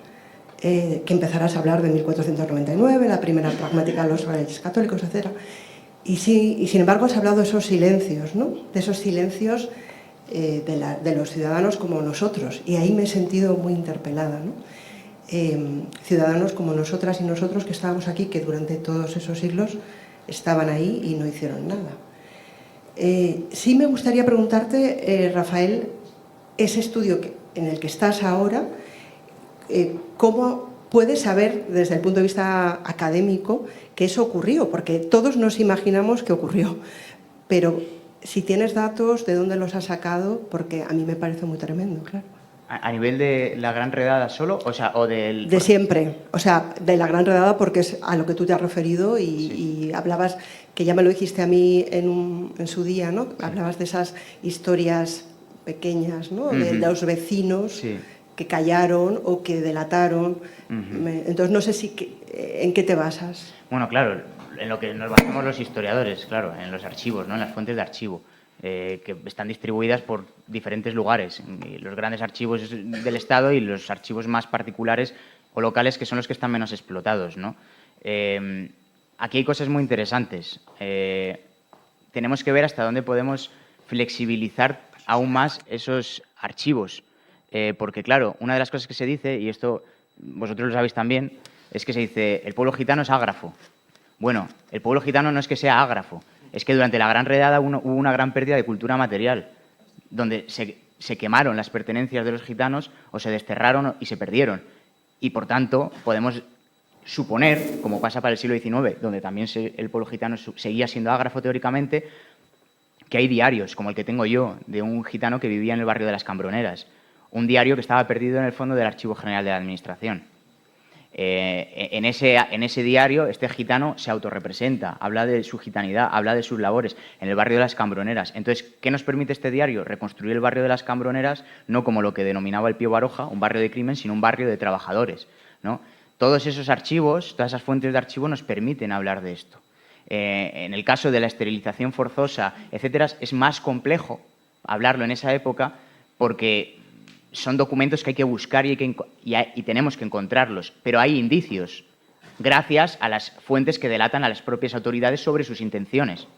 que empezaras a hablar de 1499, la primera pragmática de los Reyes Católicos, etc. Y sin embargo has hablado de esos silencios, ¿no? De esos silencios de los ciudadanos como nosotros, y ahí me he sentido muy interpelada, ¿no? Ciudadanos como nosotras y nosotros que estábamos aquí, que durante todos esos siglos estaban ahí y no hicieron nada. Sí me gustaría preguntarte, Rafael, ese estudio en el que estás ahora, ¿cómo puedes saber desde el punto de vista académico que eso ocurrió? Porque todos nos imaginamos que ocurrió, pero si tienes datos, ¿de dónde los has sacado? Porque a mí me parece muy tremendo, claro. ¿A nivel de la Gran Redada solo? O sea, o del... De siempre, o sea, de la Gran Redada, porque es a lo que tú te has referido Sí. y hablabas, que ya me lo dijiste a mí en su día, ¿no? Hablabas de esas historias pequeñas, ¿no? De los vecinos Sí. que callaron o que delataron. Entonces, no sé en qué te basas. Bueno, claro, en lo que nos basamos los historiadores, claro, en los archivos, ¿no? En las fuentes de archivo. que están distribuidas por diferentes lugares, los grandes archivos del Estado y los archivos más particulares o locales, que son los que están menos explotados, ¿no? Aquí hay cosas muy interesantes. Tenemos que ver hasta dónde podemos flexibilizar aún más esos archivos, porque, claro, una de las cosas que se dice, y esto vosotros lo sabéis también, es que se dice el pueblo gitano es ágrafo. Bueno, el pueblo gitano no es que sea ágrafo, es que durante la Gran Redada hubo una gran pérdida de cultura material, donde se quemaron las pertenencias de los gitanos o se desterraron y se perdieron. Y, por tanto, podemos suponer, como pasa para el siglo XIX, donde también el pueblo gitano seguía siendo ágrafo teóricamente, que hay diarios, como el que tengo yo, de un gitano que vivía en el barrio de las Cambroneras. Un diario que estaba perdido en el fondo del Archivo General de la Administración. En ese diario, este gitano se autorrepresenta, habla de su gitanidad, habla de sus labores en el barrio de las Cambroneras. Entonces, ¿qué nos permite este diario? Reconstruir el barrio de las Cambroneras no como lo que denominaba el Pío Baroja, un barrio de crimen, sino un barrio de trabajadores, ¿no? Todos esos archivos, todas esas fuentes de archivo nos permiten hablar de esto. En el caso de la esterilización forzosa, etcétera, es más complejo hablarlo en esa época porque son documentos que hay que buscar y tenemos que encontrarlos, pero hay indicios gracias a las fuentes que delatan a las propias autoridades sobre sus intenciones.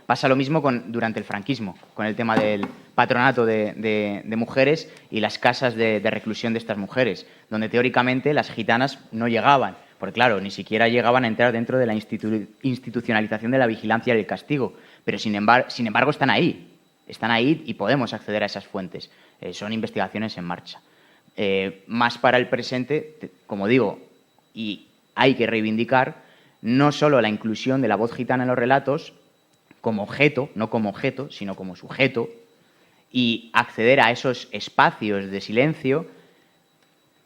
Pasa lo mismo durante el franquismo, con el tema del patronato de mujeres y las casas de reclusión de estas mujeres, donde teóricamente las gitanas no llegaban, porque claro, ni siquiera llegaban a entrar dentro de la institucionalización de la vigilancia y el castigo, pero sin embargo están ahí y podemos acceder a esas fuentes. Son investigaciones en marcha. Más para el presente, como digo, y hay que reivindicar no solo la inclusión de la voz gitana en los relatos como objeto, no como objeto, sino como sujeto, y acceder a esos espacios de silencio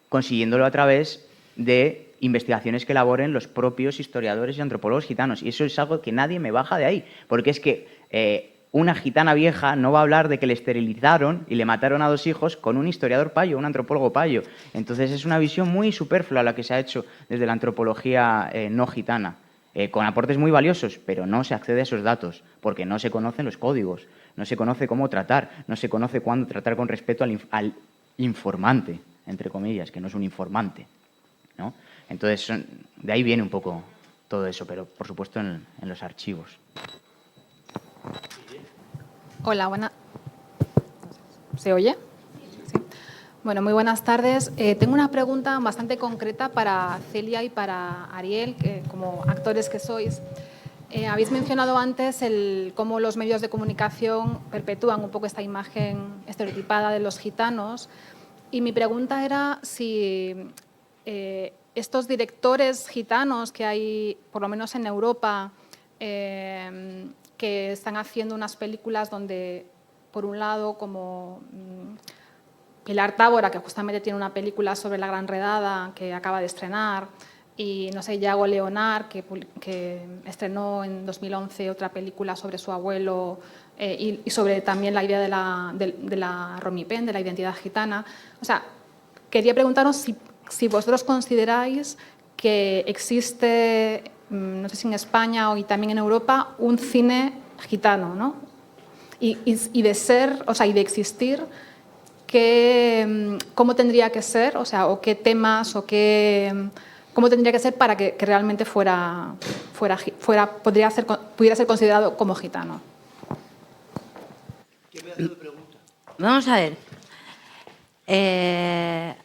consiguiéndolo a través de investigaciones que elaboren los propios historiadores y antropólogos gitanos. Y eso es algo que nadie me baja de ahí, porque es que una gitana vieja no va a hablar de que le esterilizaron y le mataron a 2 hijos con un historiador payo, un antropólogo payo. Entonces es una visión muy superflua la que se ha hecho desde la antropología no gitana, con aportes muy valiosos, pero no se accede a esos datos, porque no se conocen los códigos, no se conoce cómo tratar, no se conoce cuándo tratar con respeto al informante, entre comillas, que no es un informante, ¿no? Entonces, de ahí viene un poco todo eso, pero por supuesto en los archivos. Hola, buena. ¿Se oye? Sí. Bueno, muy buenas tardes. Tengo una pregunta bastante concreta para Celia y para Ariel, que como actores que sois. Habéis mencionado antes cómo los medios de comunicación perpetúan un poco esta imagen estereotipada de los gitanos. Y mi pregunta era si estos directores gitanos que hay, por lo menos en Europa, que están haciendo unas películas donde, por un lado, como Pilar Tábora, que justamente tiene una película sobre la Gran Redada que acaba de estrenar, y, no sé, Yago Leonard, que estrenó en 2011 otra película sobre su abuelo y sobre también la idea de la Romipen, de la identidad gitana. O sea, quería preguntaros si vosotros consideráis que existe, no sé si en España o y también en Europa, un cine gitano, ¿no? Y de ser, o sea, y de existir, ¿cómo tendría que ser? O sea, o qué temas, o cómo tendría que ser para que realmente pudiera ser considerado como gitano. Vamos a ver.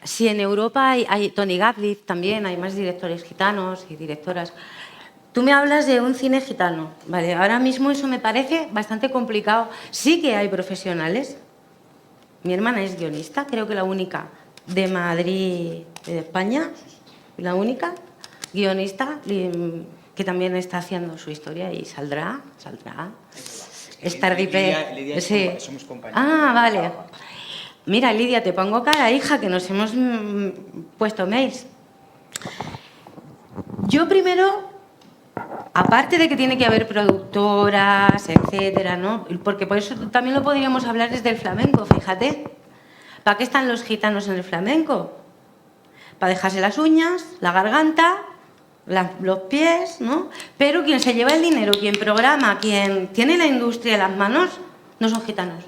Si en Europa hay Tony Gatliff también, hay más directores gitanos y directoras. Tú me hablas de un cine gitano, ¿vale? Ahora mismo eso me parece bastante complicado. Sí que hay profesionales. Mi hermana es guionista, creo que la única de Madrid, de España, la única guionista que también está haciendo su historia y saldrá. Lidia, sí. Somos compañeros. Ah, vale. Mira, Lidia, te pongo cara, hija, que nos hemos puesto mails. Yo primero, aparte de que tiene que haber productoras, etcétera, ¿no? Porque por eso también lo podríamos hablar desde el flamenco, fíjate. ¿Para qué están los gitanos en el flamenco? Para dejarse las uñas, la garganta, los pies, ¿no? Pero quien se lleva el dinero, quien programa, quien tiene la industria en las manos, no son gitanos.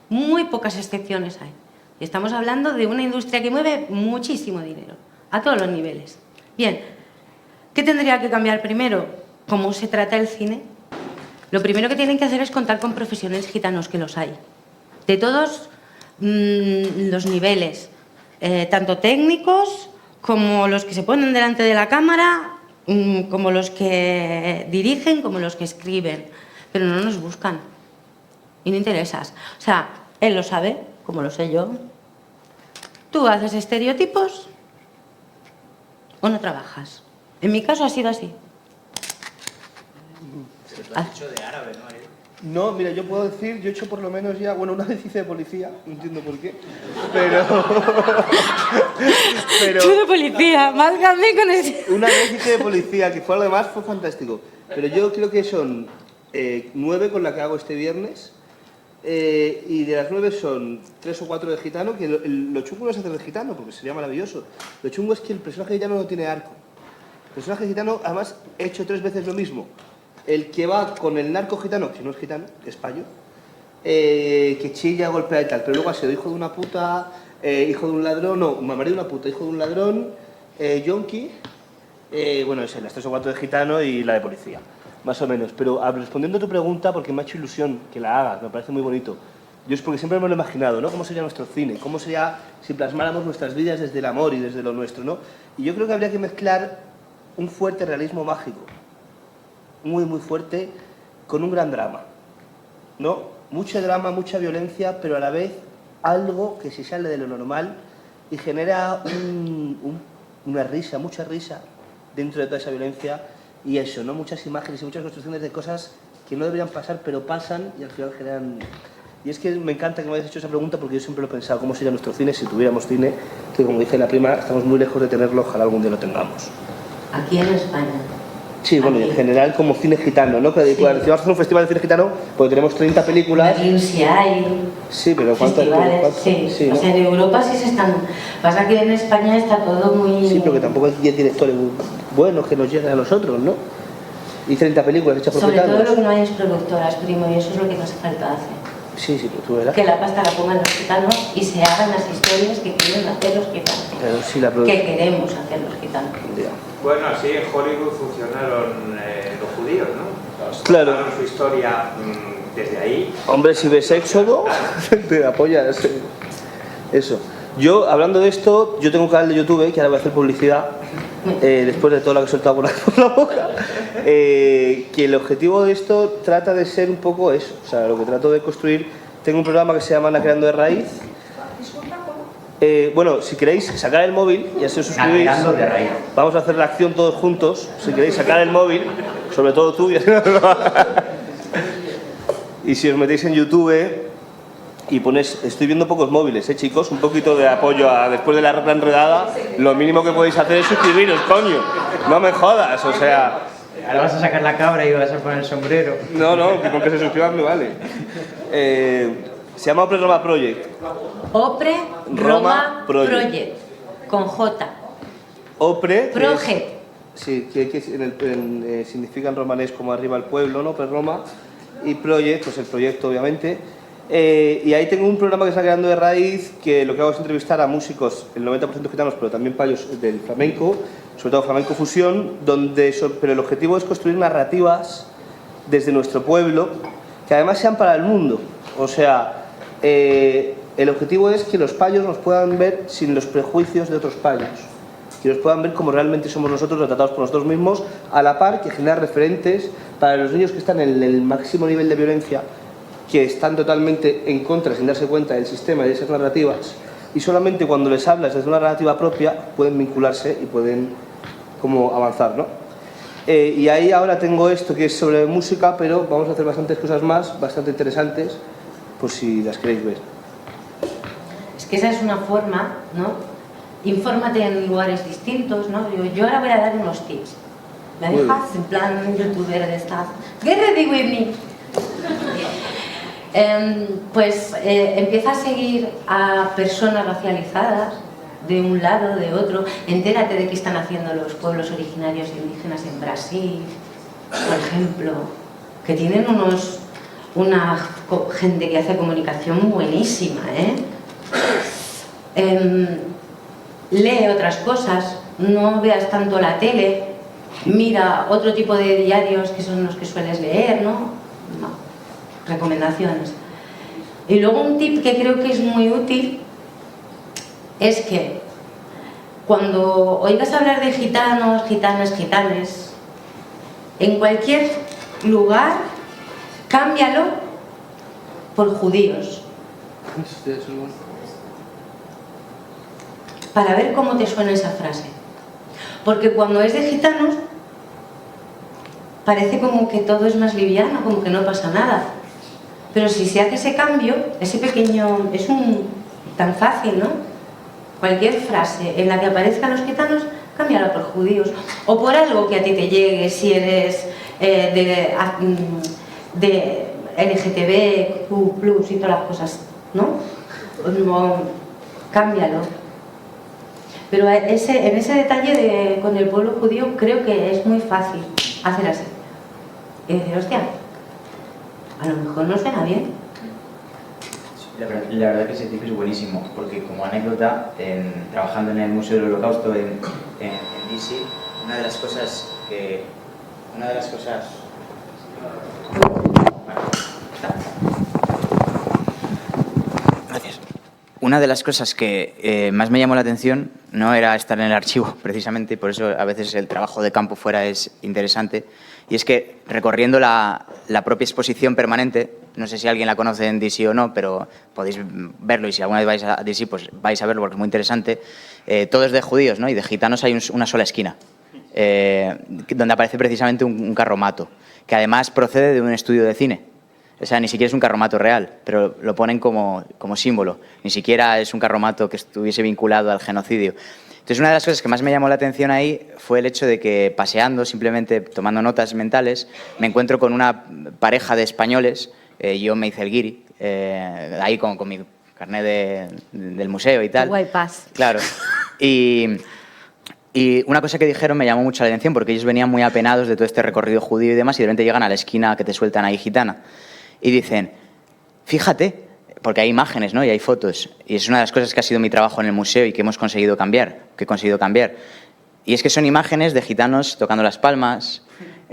Muy pocas excepciones hay. Y estamos hablando de una industria que mueve muchísimo dinero, a todos los niveles. Bien, ¿qué tendría que cambiar primero? ¿Cómo se trata el cine? Lo primero que tienen que hacer es contar con profesionales gitanos, que los hay. De todos los niveles, tanto técnicos como los que se ponen delante de la cámara, como los que dirigen, como los que escriben. Pero no nos buscan. Y no interesas. O sea, él lo sabe, como lo sé yo. Tú haces estereotipos o no trabajas. En mi caso ha sido así. Lo has hecho de árabe, ¿no? No, mira, yo puedo decir, yo he hecho por lo menos ya, bueno, una vez hice de policía, no entiendo por qué, pero... Tú de policía, márgame con ese... Una vez hice de policía, que fue lo demás, fue fantástico. Pero yo creo que son 9 con la que hago este viernes, y de las 9 son 3 o 4 de gitano, que lo chungo no es hacer de gitano, porque sería maravilloso. Lo chungo es que el personaje gitano no tiene arco. El personaje gitano, además, he hecho 3 veces lo mismo. El que va con el narco gitano, que no es gitano, que es payo, que chilla, golpea y tal, pero luego ha sido hijo de una puta, hijo de un ladrón, no, marido de una puta, hijo de un ladrón, yonki, bueno, es las 3 o 4 de gitano y la de policía, más o menos. Pero respondiendo a tu pregunta, porque me ha hecho ilusión que la hagas, me parece muy bonito. Yo es porque siempre me lo he imaginado, ¿no? ¿Cómo sería nuestro cine? ¿Cómo sería si plasmáramos nuestras vidas desde el amor y desde lo nuestro, ¿no? Y yo creo que habría que mezclar un fuerte realismo mágico, muy, muy fuerte, con un gran drama, ¿no? Mucho drama, mucha violencia, pero a la vez algo que se sale de lo normal y genera una risa, mucha risa dentro de toda esa violencia y eso, ¿no? Muchas imágenes y muchas construcciones de cosas que no deberían pasar, pero pasan y al final generan... Y es que me encanta que me hayas hecho esa pregunta porque yo siempre lo he pensado, ¿cómo sería nuestro cine si tuviéramos cine? Que como dice la prima, estamos muy lejos de tenerlo, ojalá algún día lo tengamos. Aquí en España. Sí, bueno, y en general como cine gitano, ¿no? Que sí. Vamos a hacer un festival de cine gitano porque tenemos 30 películas. Berlín sí hay. Sí, pero ¿cuántas? Sí, ¿no? O sea, en Europa sí se están... Pasa que en España está todo muy... Sí, pero que tampoco hay 10 directores buenos que nos lleguen a nosotros, ¿no? Y 30 películas hechas por gitanos. Sobre todo lo que no hay es productoras, primo, y eso es lo que nos falta hacer. Sí, pero tú verás. Que la pasta la pongan los gitanos y se hagan las historias que quieren hacer los gitanos. Pero sí, que queremos hacer los gitanos. Bueno, así en Hollywood funcionaron los judíos, ¿no? Claro. Contaron su historia desde ahí. Hombre, si ves Éxodo, te apoyas. Eso. Yo, hablando de esto, yo tengo un canal de YouTube, que ahora voy a hacer publicidad, después de todo lo que he soltado por la boca, que el objetivo de esto trata de ser un poco eso. O sea, lo que trato de construir... Tengo un programa que se llama Ana Creando de Raíz. Bueno, si queréis sacar el móvil y así os suscribís, vamos a hacer la acción todos juntos. Si queréis sacar el móvil, sobre todo tú, y si os metéis en YouTube y ponéis, estoy viendo pocos móviles, chicos, un poquito de apoyo después de la red enredada, lo mínimo que podéis hacer es suscribiros, coño, no me jodas, o sea... Ahora vas a sacar la cabra y vas a poner el sombrero. No, que con que se suscriban me vale. Se llama Opre Roma Project. Opre Roma Project. Con J. Opre. Project. Sí, que significa en romanés como arriba el pueblo, ¿no? Opre Roma. Y Project, pues el proyecto, obviamente. Y ahí tengo un programa que está creando de raíz, que lo que hago es entrevistar a músicos, el 90% gitanos, pero también payos del flamenco, sobre todo flamenco fusión, pero el objetivo es construir narrativas desde nuestro pueblo, que además sean para el mundo. O sea, el objetivo es que los payos nos puedan ver sin los prejuicios de otros payos, que nos puedan ver como realmente somos nosotros, retratados por nosotros mismos, a la par que generar referentes para los niños que están en el máximo nivel de violencia, que están totalmente en contra, sin darse cuenta del sistema y de esas narrativas, y solamente cuando les hablas desde una narrativa propia pueden vincularse y pueden como avanzar, ¿no? Y ahí ahora tengo esto que es sobre música, pero vamos a hacer bastantes cosas más, bastante interesantes, por si las queréis ver. Es que esa es una forma, ¿no? Infórmate en lugares distintos, ¿no? Yo ahora voy a dar unos tips. ¿Me dejas? En plan youtuber de estas. Get ready with me. Empieza a seguir a personas racializadas de un lado, de otro. Entérate de qué están haciendo los pueblos originarios indígenas en Brasil, por ejemplo, que tienen gente que hace comunicación buenísima, lee otras cosas, no veas tanto la tele, mira otro tipo de diarios que son los que sueles leer, ¿no? Recomendaciones. Y luego un tip que creo que es muy útil es que cuando oigas hablar de gitanos, gitanas, gitanes, en cualquier lugar, cámbialo por judíos. Para ver cómo te suena esa frase. Porque cuando es de gitanos, parece como que todo es más liviano, como que no pasa nada. Pero si se hace ese cambio, ese pequeño, es tan fácil, ¿no? Cualquier frase en la que aparezcan los gitanos, cámbiala por judíos. O por algo que a ti te llegue, si eres de LGTB, Q+, y todas las cosas, ¿no? Cámbialo. Pero en ese detalle con el pueblo judío creo que es muy fácil hacer así. Y decir, hostia, a lo mejor no suena bien. La verdad que ese tip es buenísimo, porque como anécdota, trabajando en el Museo del Holocausto en DC, una de las cosas Gracias. Una de las cosas que más me llamó la atención no era estar en el archivo, precisamente, por eso a veces el trabajo de campo fuera es interesante, y es que recorriendo la propia exposición permanente, no sé si alguien la conoce en DC o no, pero podéis verlo, y si alguna vez vais a DC, pues vais a verlo porque es muy interesante. Todo es de judíos, ¿no? Y de gitanos hay una sola esquina, donde aparece precisamente un carromato, que además procede de un estudio de cine. O sea, ni siquiera es un carromato real, pero lo ponen como símbolo. Ni siquiera es un carromato que estuviese vinculado al genocidio. Entonces, una de las cosas que más me llamó la atención ahí fue el hecho de que, paseando, simplemente tomando notas mentales, me encuentro con una pareja de españoles. Yo me hice el guiri, ahí con mi carnet del museo y tal. Guay paz. Claro. Y una cosa que dijeron me llamó mucho la atención, porque ellos venían muy apenados de todo este recorrido judío y demás, y de repente llegan a la esquina que te sueltan ahí gitana. Y dicen, fíjate, porque hay imágenes, ¿no? Y hay fotos, y es una de las cosas que ha sido mi trabajo en el museo y que he conseguido cambiar. Y es que son imágenes de gitanos tocando las palmas,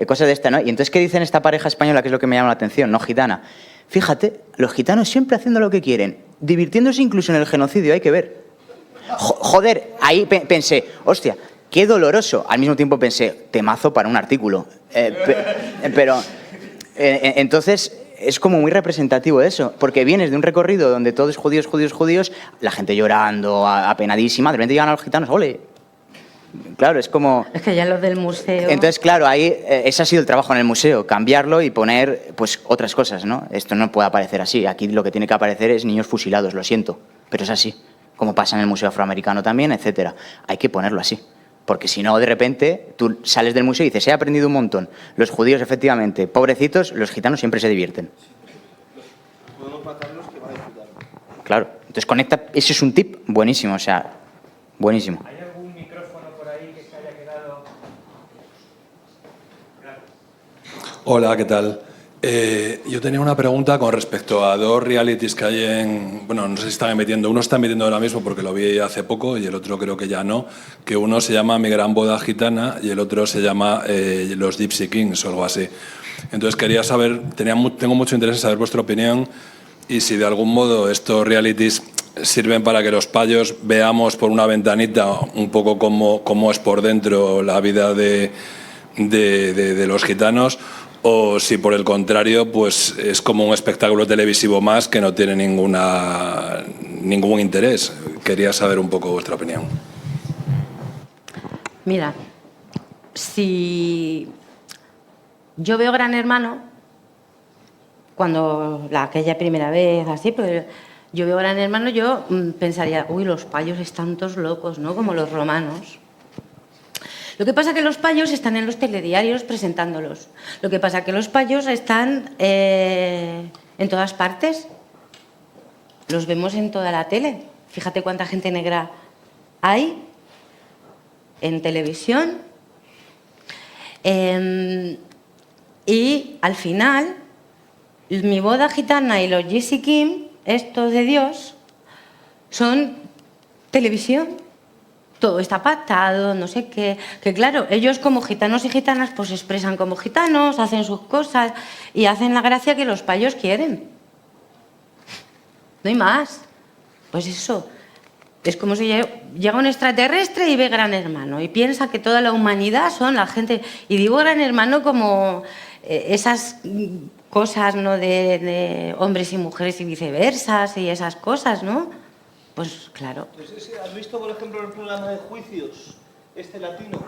cosas de esta, ¿no? Y entonces, ¿qué dicen esta pareja española, que es lo que me llama la atención, no gitana? Fíjate, los gitanos siempre haciendo lo que quieren, divirtiéndose incluso en el genocidio, hay que ver. Joder, ahí pensé, hostia, qué doloroso. Al mismo tiempo pensé, temazo para un artículo. Pero entonces es como muy representativo de eso, porque vienes de un recorrido donde todo es judíos, judíos, judíos, la gente llorando, apenadísima, de repente llegan a los gitanos, ¡ole! Claro, es como... Es que ya los del museo... Entonces, claro, ahí ese ha sido el trabajo en el museo, cambiarlo y poner pues otras cosas, ¿no? Esto no puede aparecer así. Aquí lo que tiene que aparecer es niños fusilados, lo siento, pero es así. Como pasa en el Museo Afroamericano también, etcétera. Hay que ponerlo así. Porque si no, de repente, tú sales del museo y dices, he aprendido un montón. Los judíos, efectivamente, pobrecitos, los gitanos siempre se divierten. Podemos matarlos que van a disfrutar. Claro. Entonces, conecta... Ese es un tip buenísimo, o sea, buenísimo. ¿Hay algún micrófono por ahí que se haya quedado? Hola, ¿qué tal? Yo tenía una pregunta con respecto a dos realities que hay bueno, no sé si están emitiendo. Uno está emitiendo ahora mismo porque lo vi hace poco y el otro creo que ya no. Que uno se llama Mi Gran Boda Gitana y el otro se llama Los Gypsy Kings o algo así. Entonces quería saber, tengo mucho interés en saber vuestra opinión y si de algún modo estos realities sirven para que los payos veamos por una ventanita un poco cómo es por dentro la vida de los gitanos, o si por el contrario pues es como un espectáculo televisivo más que no tiene ningún interés. Quería saber un poco vuestra opinión. Mira, si yo veo Gran Hermano, cuando aquella primera vez, así, pues yo veo Gran Hermano, yo pensaría, uy, los payos están todos locos, ¿no? Como los romanos. Lo que pasa es que los payos están en los telediarios presentándolos. Lo que pasa es que los payos están en todas partes. Los vemos en toda la tele. Fíjate cuánta gente negra hay en televisión. Y al final, Mi boda gitana y los Jesse Kim, estos de Dios, son televisión. Todo está pactado, no sé qué. Que claro, ellos como gitanos y gitanas pues se expresan como gitanos, hacen sus cosas y hacen la gracia que los payos quieren. No hay más. Pues eso. Es como si llega un extraterrestre y ve Gran Hermano y piensa que toda la humanidad son la gente. Y digo Gran Hermano como esas cosas, ¿no? De hombres y mujeres y viceversas y esas cosas, ¿no? Pues claro. ¿Has visto, por ejemplo, el programa de juicios, latino?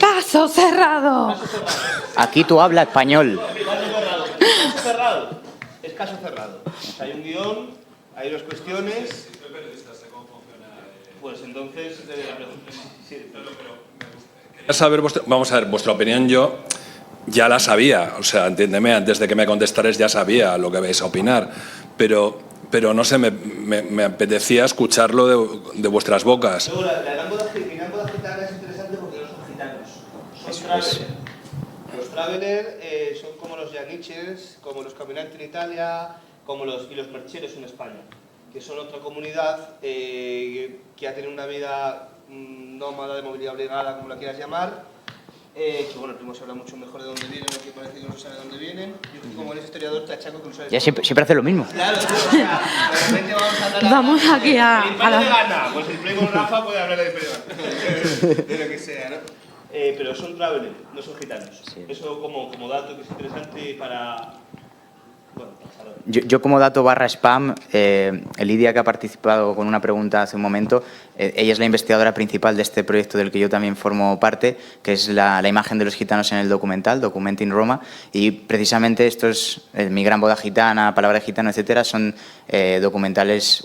¡Caso cerrado! Aquí tú hablas español. Caso cerrado. Es caso cerrado. Hay un guión, hay dos cuestiones. Pues entonces... Vamos a ver, vuestra opinión yo ya la sabía, o sea, entiéndeme, antes de que me contestares ya sabía lo que vais a opinar, pero no sé, me apetecía escucharlo de vuestras bocas. Luego, la gran boda gitana es interesante porque no son gitanos, son travelers. Los travelers son como los yaniches, como los caminantes en Italia, y los mercheros en España, que son otra comunidad que ha tenido una vida nómada, de movilidad obligada, como la quieras llamar, que bueno, primero se habla mucho mejor de dónde vienen, aunque parece que no se sabe de dónde vienen. Yo, como eres historiador, te achaco que no sabes. Ya siempre hace lo mismo. Claro, realmente vamos a hablar Vamos aquí a... El Imperio de Ghana, pues el Primo Rafa puede hablar del Imperio de Ghana, de lo que sea, ¿no? Pero son travelers, no son gitanos. Sí. Eso como dato que es interesante para... Bueno, yo como dato /spam, Lidia, que ha participado con una pregunta hace un momento, ella es la investigadora principal de este proyecto del que yo también formo parte, que es la imagen de los gitanos en el documental, Documenting Roma, y precisamente estos, Mi gran boda gitana, Palabra de gitano, etcétera, son documentales,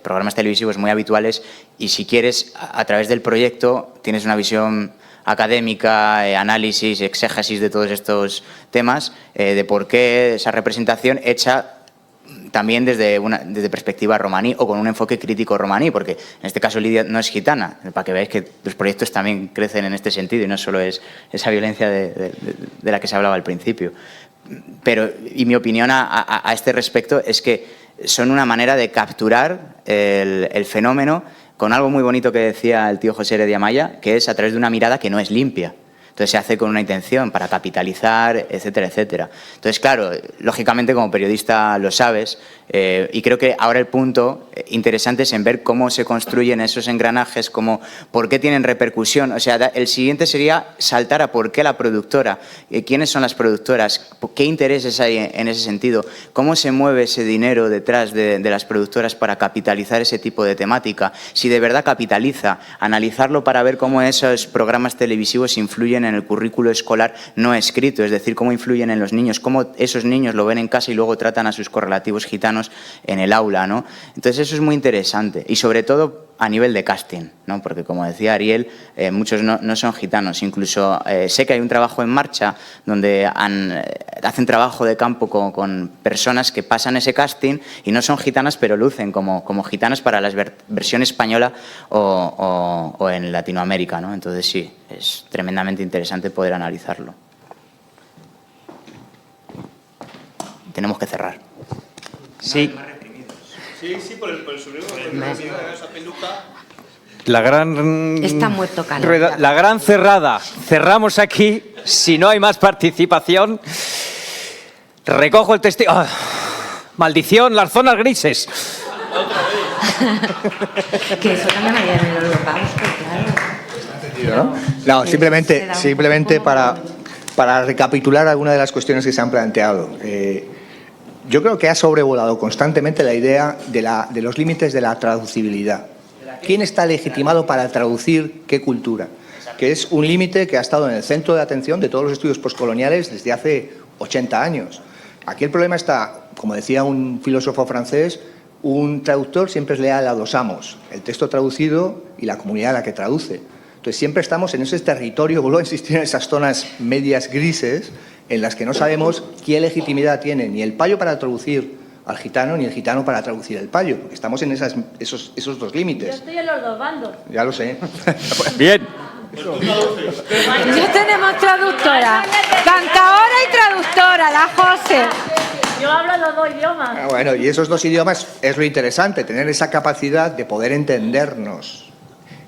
programas televisivos muy habituales, y si quieres, a través del proyecto tienes una visión académica, análisis, exégesis de todos estos temas, de por qué esa representación hecha también desde perspectiva romaní o con un enfoque crítico romaní, porque en este caso Lidia no es gitana, para que veáis que los proyectos también crecen en este sentido y no solo es esa violencia de la que se hablaba al principio. Y mi opinión a este respecto es que son una manera de capturar el fenómeno con algo muy bonito que decía el tío José Heredia Maya, que es a través de una mirada que no es limpia. Entonces se hace con una intención para capitalizar, etcétera, etcétera. Entonces, claro, lógicamente como periodista lo sabes, y creo que ahora el punto interesante es en ver cómo se construyen esos engranajes, por qué tienen repercusión. O sea, el siguiente sería saltar a por qué la productora, quiénes son las productoras, qué intereses hay en ese sentido, cómo se mueve ese dinero detrás de las productoras para capitalizar ese tipo de temática, si de verdad capitaliza, analizarlo para ver cómo esos programas televisivos influyen en el currículo escolar no escrito, es decir, cómo influyen en los niños, cómo esos niños lo ven en casa y luego tratan a sus correlativos gitanos en el aula, ¿no? Entonces eso es muy interesante y sobre todo a nivel de casting, ¿no? Porque como decía Ariel, muchos no son gitanos, incluso sé que hay un trabajo en marcha donde hacen trabajo de campo con personas que pasan ese casting y no son gitanas pero lucen como gitanas para la versión española o en Latinoamérica, ¿no? Entonces sí, es tremendamente interesante poder analizarlo. Tenemos que cerrar. Sí. Sí, por el sobrino, esa peluca. La gran... Está muerto Carlos. La gran cerrada. Cerramos aquí. Si no hay más participación, recojo el testigo. ¡Oh! Maldición, las zonas grises. Que eso también hay en el Holocausto, claro. No, simplemente para recapitular algunas de las cuestiones que se han planteado. Yo creo que ha sobrevolado constantemente la idea de los límites de la traducibilidad. ¿Quién está legitimado para traducir qué cultura? Que es un límite que ha estado en el centro de atención de todos los estudios postcoloniales desde hace 80 años. Aquí el problema está, como decía un filósofo francés, un traductor siempre es leal a dos amos, el texto traducido y la comunidad a la que traduce. Entonces siempre estamos en ese territorio, vuelvo a insistir, en esas zonas medias grises en las que no sabemos qué legitimidad tiene ni el payo para traducir al gitano ni el gitano para traducir al payo, porque estamos en esos dos límites. Yo estoy en los dos bandos. Ya lo sé. Bien, Ya tenemos traductora, cantadora y traductora, la José. Yo hablo los dos idiomas. Bueno, y esos dos idiomas es lo interesante, tener esa capacidad de poder entendernos,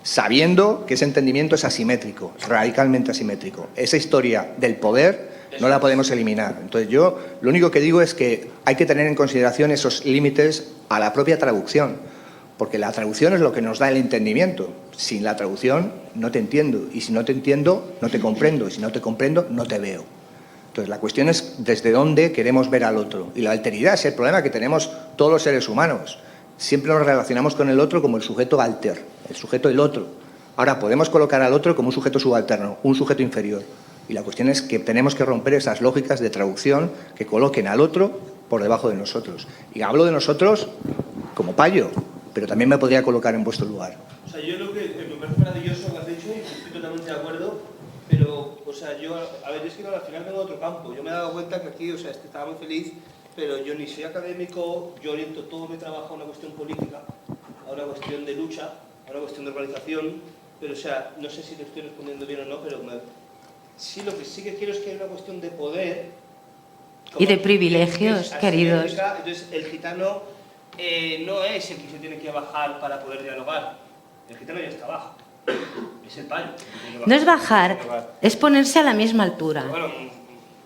sabiendo que ese entendimiento es asimétrico, radicalmente asimétrico. Esa historia del poder no la podemos eliminar. Entonces yo lo único que digo es que hay que tener en consideración esos límites a la propia traducción, porque la traducción es lo que nos da el entendimiento. Sin la traducción no te entiendo, y si no te entiendo no te comprendo, y si no te comprendo no te veo. Entonces la cuestión es desde dónde queremos ver al otro, y la alteridad es el problema que tenemos todos los seres humanos. Siempre nos relacionamos con el otro como el sujeto alter, el sujeto el otro. Ahora podemos colocar al otro como un sujeto subalterno, un sujeto inferior. Y la cuestión es que tenemos que romper esas lógicas de traducción que coloquen al otro por debajo de nosotros. Y hablo de nosotros como payo, pero también me podría colocar en vuestro lugar. O sea, yo creo que me parece maravilloso lo que has dicho y estoy totalmente de acuerdo, pero, o sea, yo, a ver, es que al final vengo de otro campo. Yo me he dado cuenta que aquí, o sea, estaba muy feliz, pero yo ni soy académico, yo oriento todo mi trabajo a una cuestión política, a una cuestión de lucha, a una cuestión de organización, pero, o sea, no sé si te estoy respondiendo bien o no, pero sí, lo que sí que quiero es que haya una cuestión de poder y de privilegios, queridos. Entonces, el gitano no es el que se tiene que bajar para poder dialogar. El gitano ya está abajo. Es el payo. No es bajar, es ponerse a la misma altura. Bueno,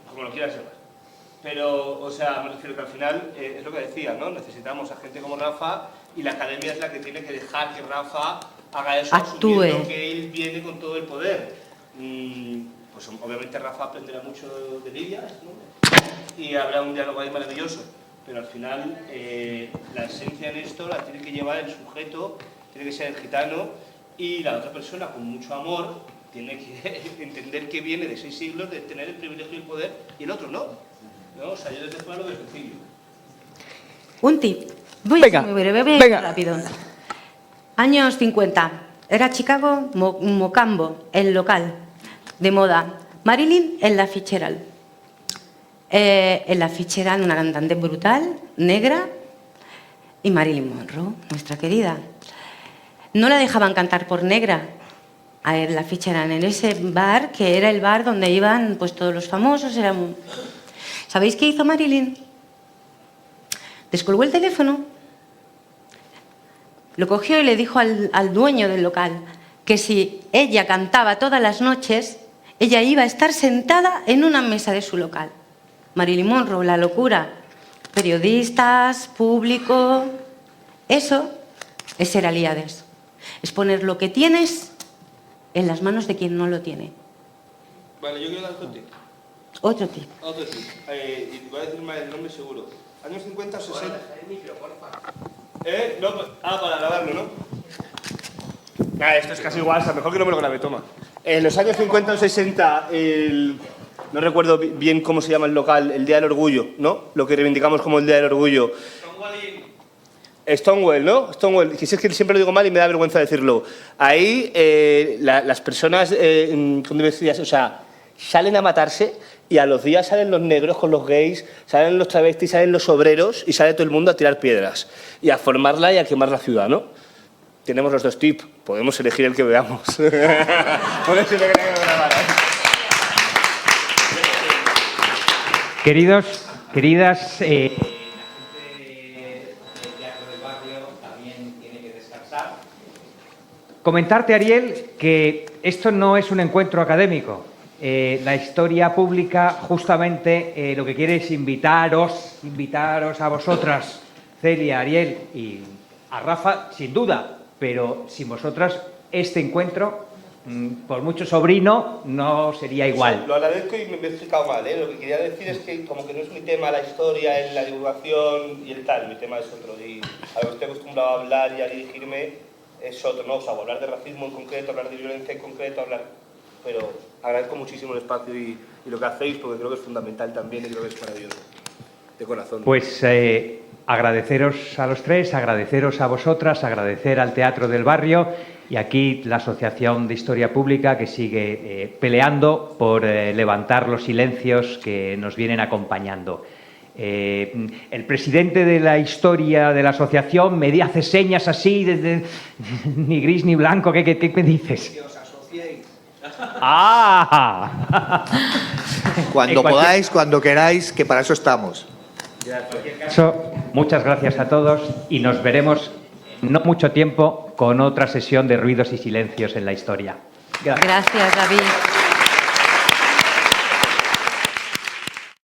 como lo quieras llamar. Pero, o sea, me refiero que al final, es lo que decía, ¿no? Necesitamos a gente como Rafa y la academia es la que tiene que dejar que Rafa haga eso, actúe. asumiendo que él viene con todo el poder. Pues obviamente Rafa aprenderá mucho de Lidia, ¿no? Y habrá un diálogo ahí maravilloso. Pero al final, la esencia en esto la tiene que llevar el sujeto, tiene que ser el gitano, y la otra persona, con mucho amor, tiene que entender que viene de 6 siglos de tener el privilegio y el poder, y el otro no. ¿No? O sea, yo desde fuera lo veo sencillo. Un tip. Voy a ser muy breve, voy a ir rápido. Años 50. Era Chicago, Mocambo, el local de moda. Marilyn en la Fitzgerald. En la Fitzgerald, una cantante brutal, negra, y Marilyn Monroe, nuestra querida. No la dejaban cantar por negra a la Fitzgerald en ese bar, que era el bar donde iban pues todos los famosos. ¿Sabéis qué hizo Marilyn? Descolgó el teléfono, lo cogió y le dijo al dueño del local que si ella cantaba todas las noches, ella iba a estar sentada en una mesa de su local. Marilyn Monroe, la locura. Periodistas, público. Eso es ser aliades. Es poner lo que tienes en las manos de quien no lo tiene. Vale, yo quiero dar otro tip. Otro tip. Otro tip. Y voy a decir mal el nombre seguro. Años 50 o 60. No, para grabarlo, ¿no? Esto es casi igual, o sea, mejor que no me lo grabe, toma. En los años 50 o 60, no recuerdo bien cómo se llama el local, el Día del Orgullo, ¿no? Lo que reivindicamos como el Día del Orgullo. Stonewall, ¿no? Stonewall, que si es que siempre lo digo mal y me da vergüenza decirlo. Ahí las personas, ¿cómo decías? O sea, salen a matarse y a los días salen los negros con los gays, salen los travestis, salen los obreros y sale todo el mundo a tirar piedras y a formarla y a quemar la ciudad, ¿no? Tenemos los dos tips, podemos elegir el que veamos. Queridos, queridas, comentarte, Ariel, que esto no es un encuentro académico. La historia pública justamente lo que quiere es invitaros a vosotras, Celia, Ariel y a Rafa, sin duda, pero sin vosotras este encuentro, por mucho sobrino, no sería igual. Lo agradezco y me he explicado mal, ¿eh? Lo que quería decir es que como que no es mi tema la historia, la divulgación y el tal, mi tema es otro. Y a lo que estoy acostumbrado a hablar y a dirigirme es otro, ¿no? O sea, hablar de racismo en concreto, hablar de violencia en concreto, pero agradezco muchísimo el espacio y lo que hacéis porque creo que es fundamental también y creo que es maravilloso, de corazón. Pues agradeceros a los tres, agradeceros a vosotras, agradecer al Teatro del Barrio y aquí la Asociación de Historia Pública que sigue peleando por levantar los silencios que nos vienen acompañando. El presidente de la historia de la asociación me hace señas así, ni gris ni blanco, ¿qué me dices? Que os asociéis. ¡Ah! Cuando podáis, cuando queráis, que para eso estamos. En cualquier caso, muchas gracias a todos y nos veremos no mucho tiempo con otra sesión de ruidos y silencios en la historia. Gracias, David.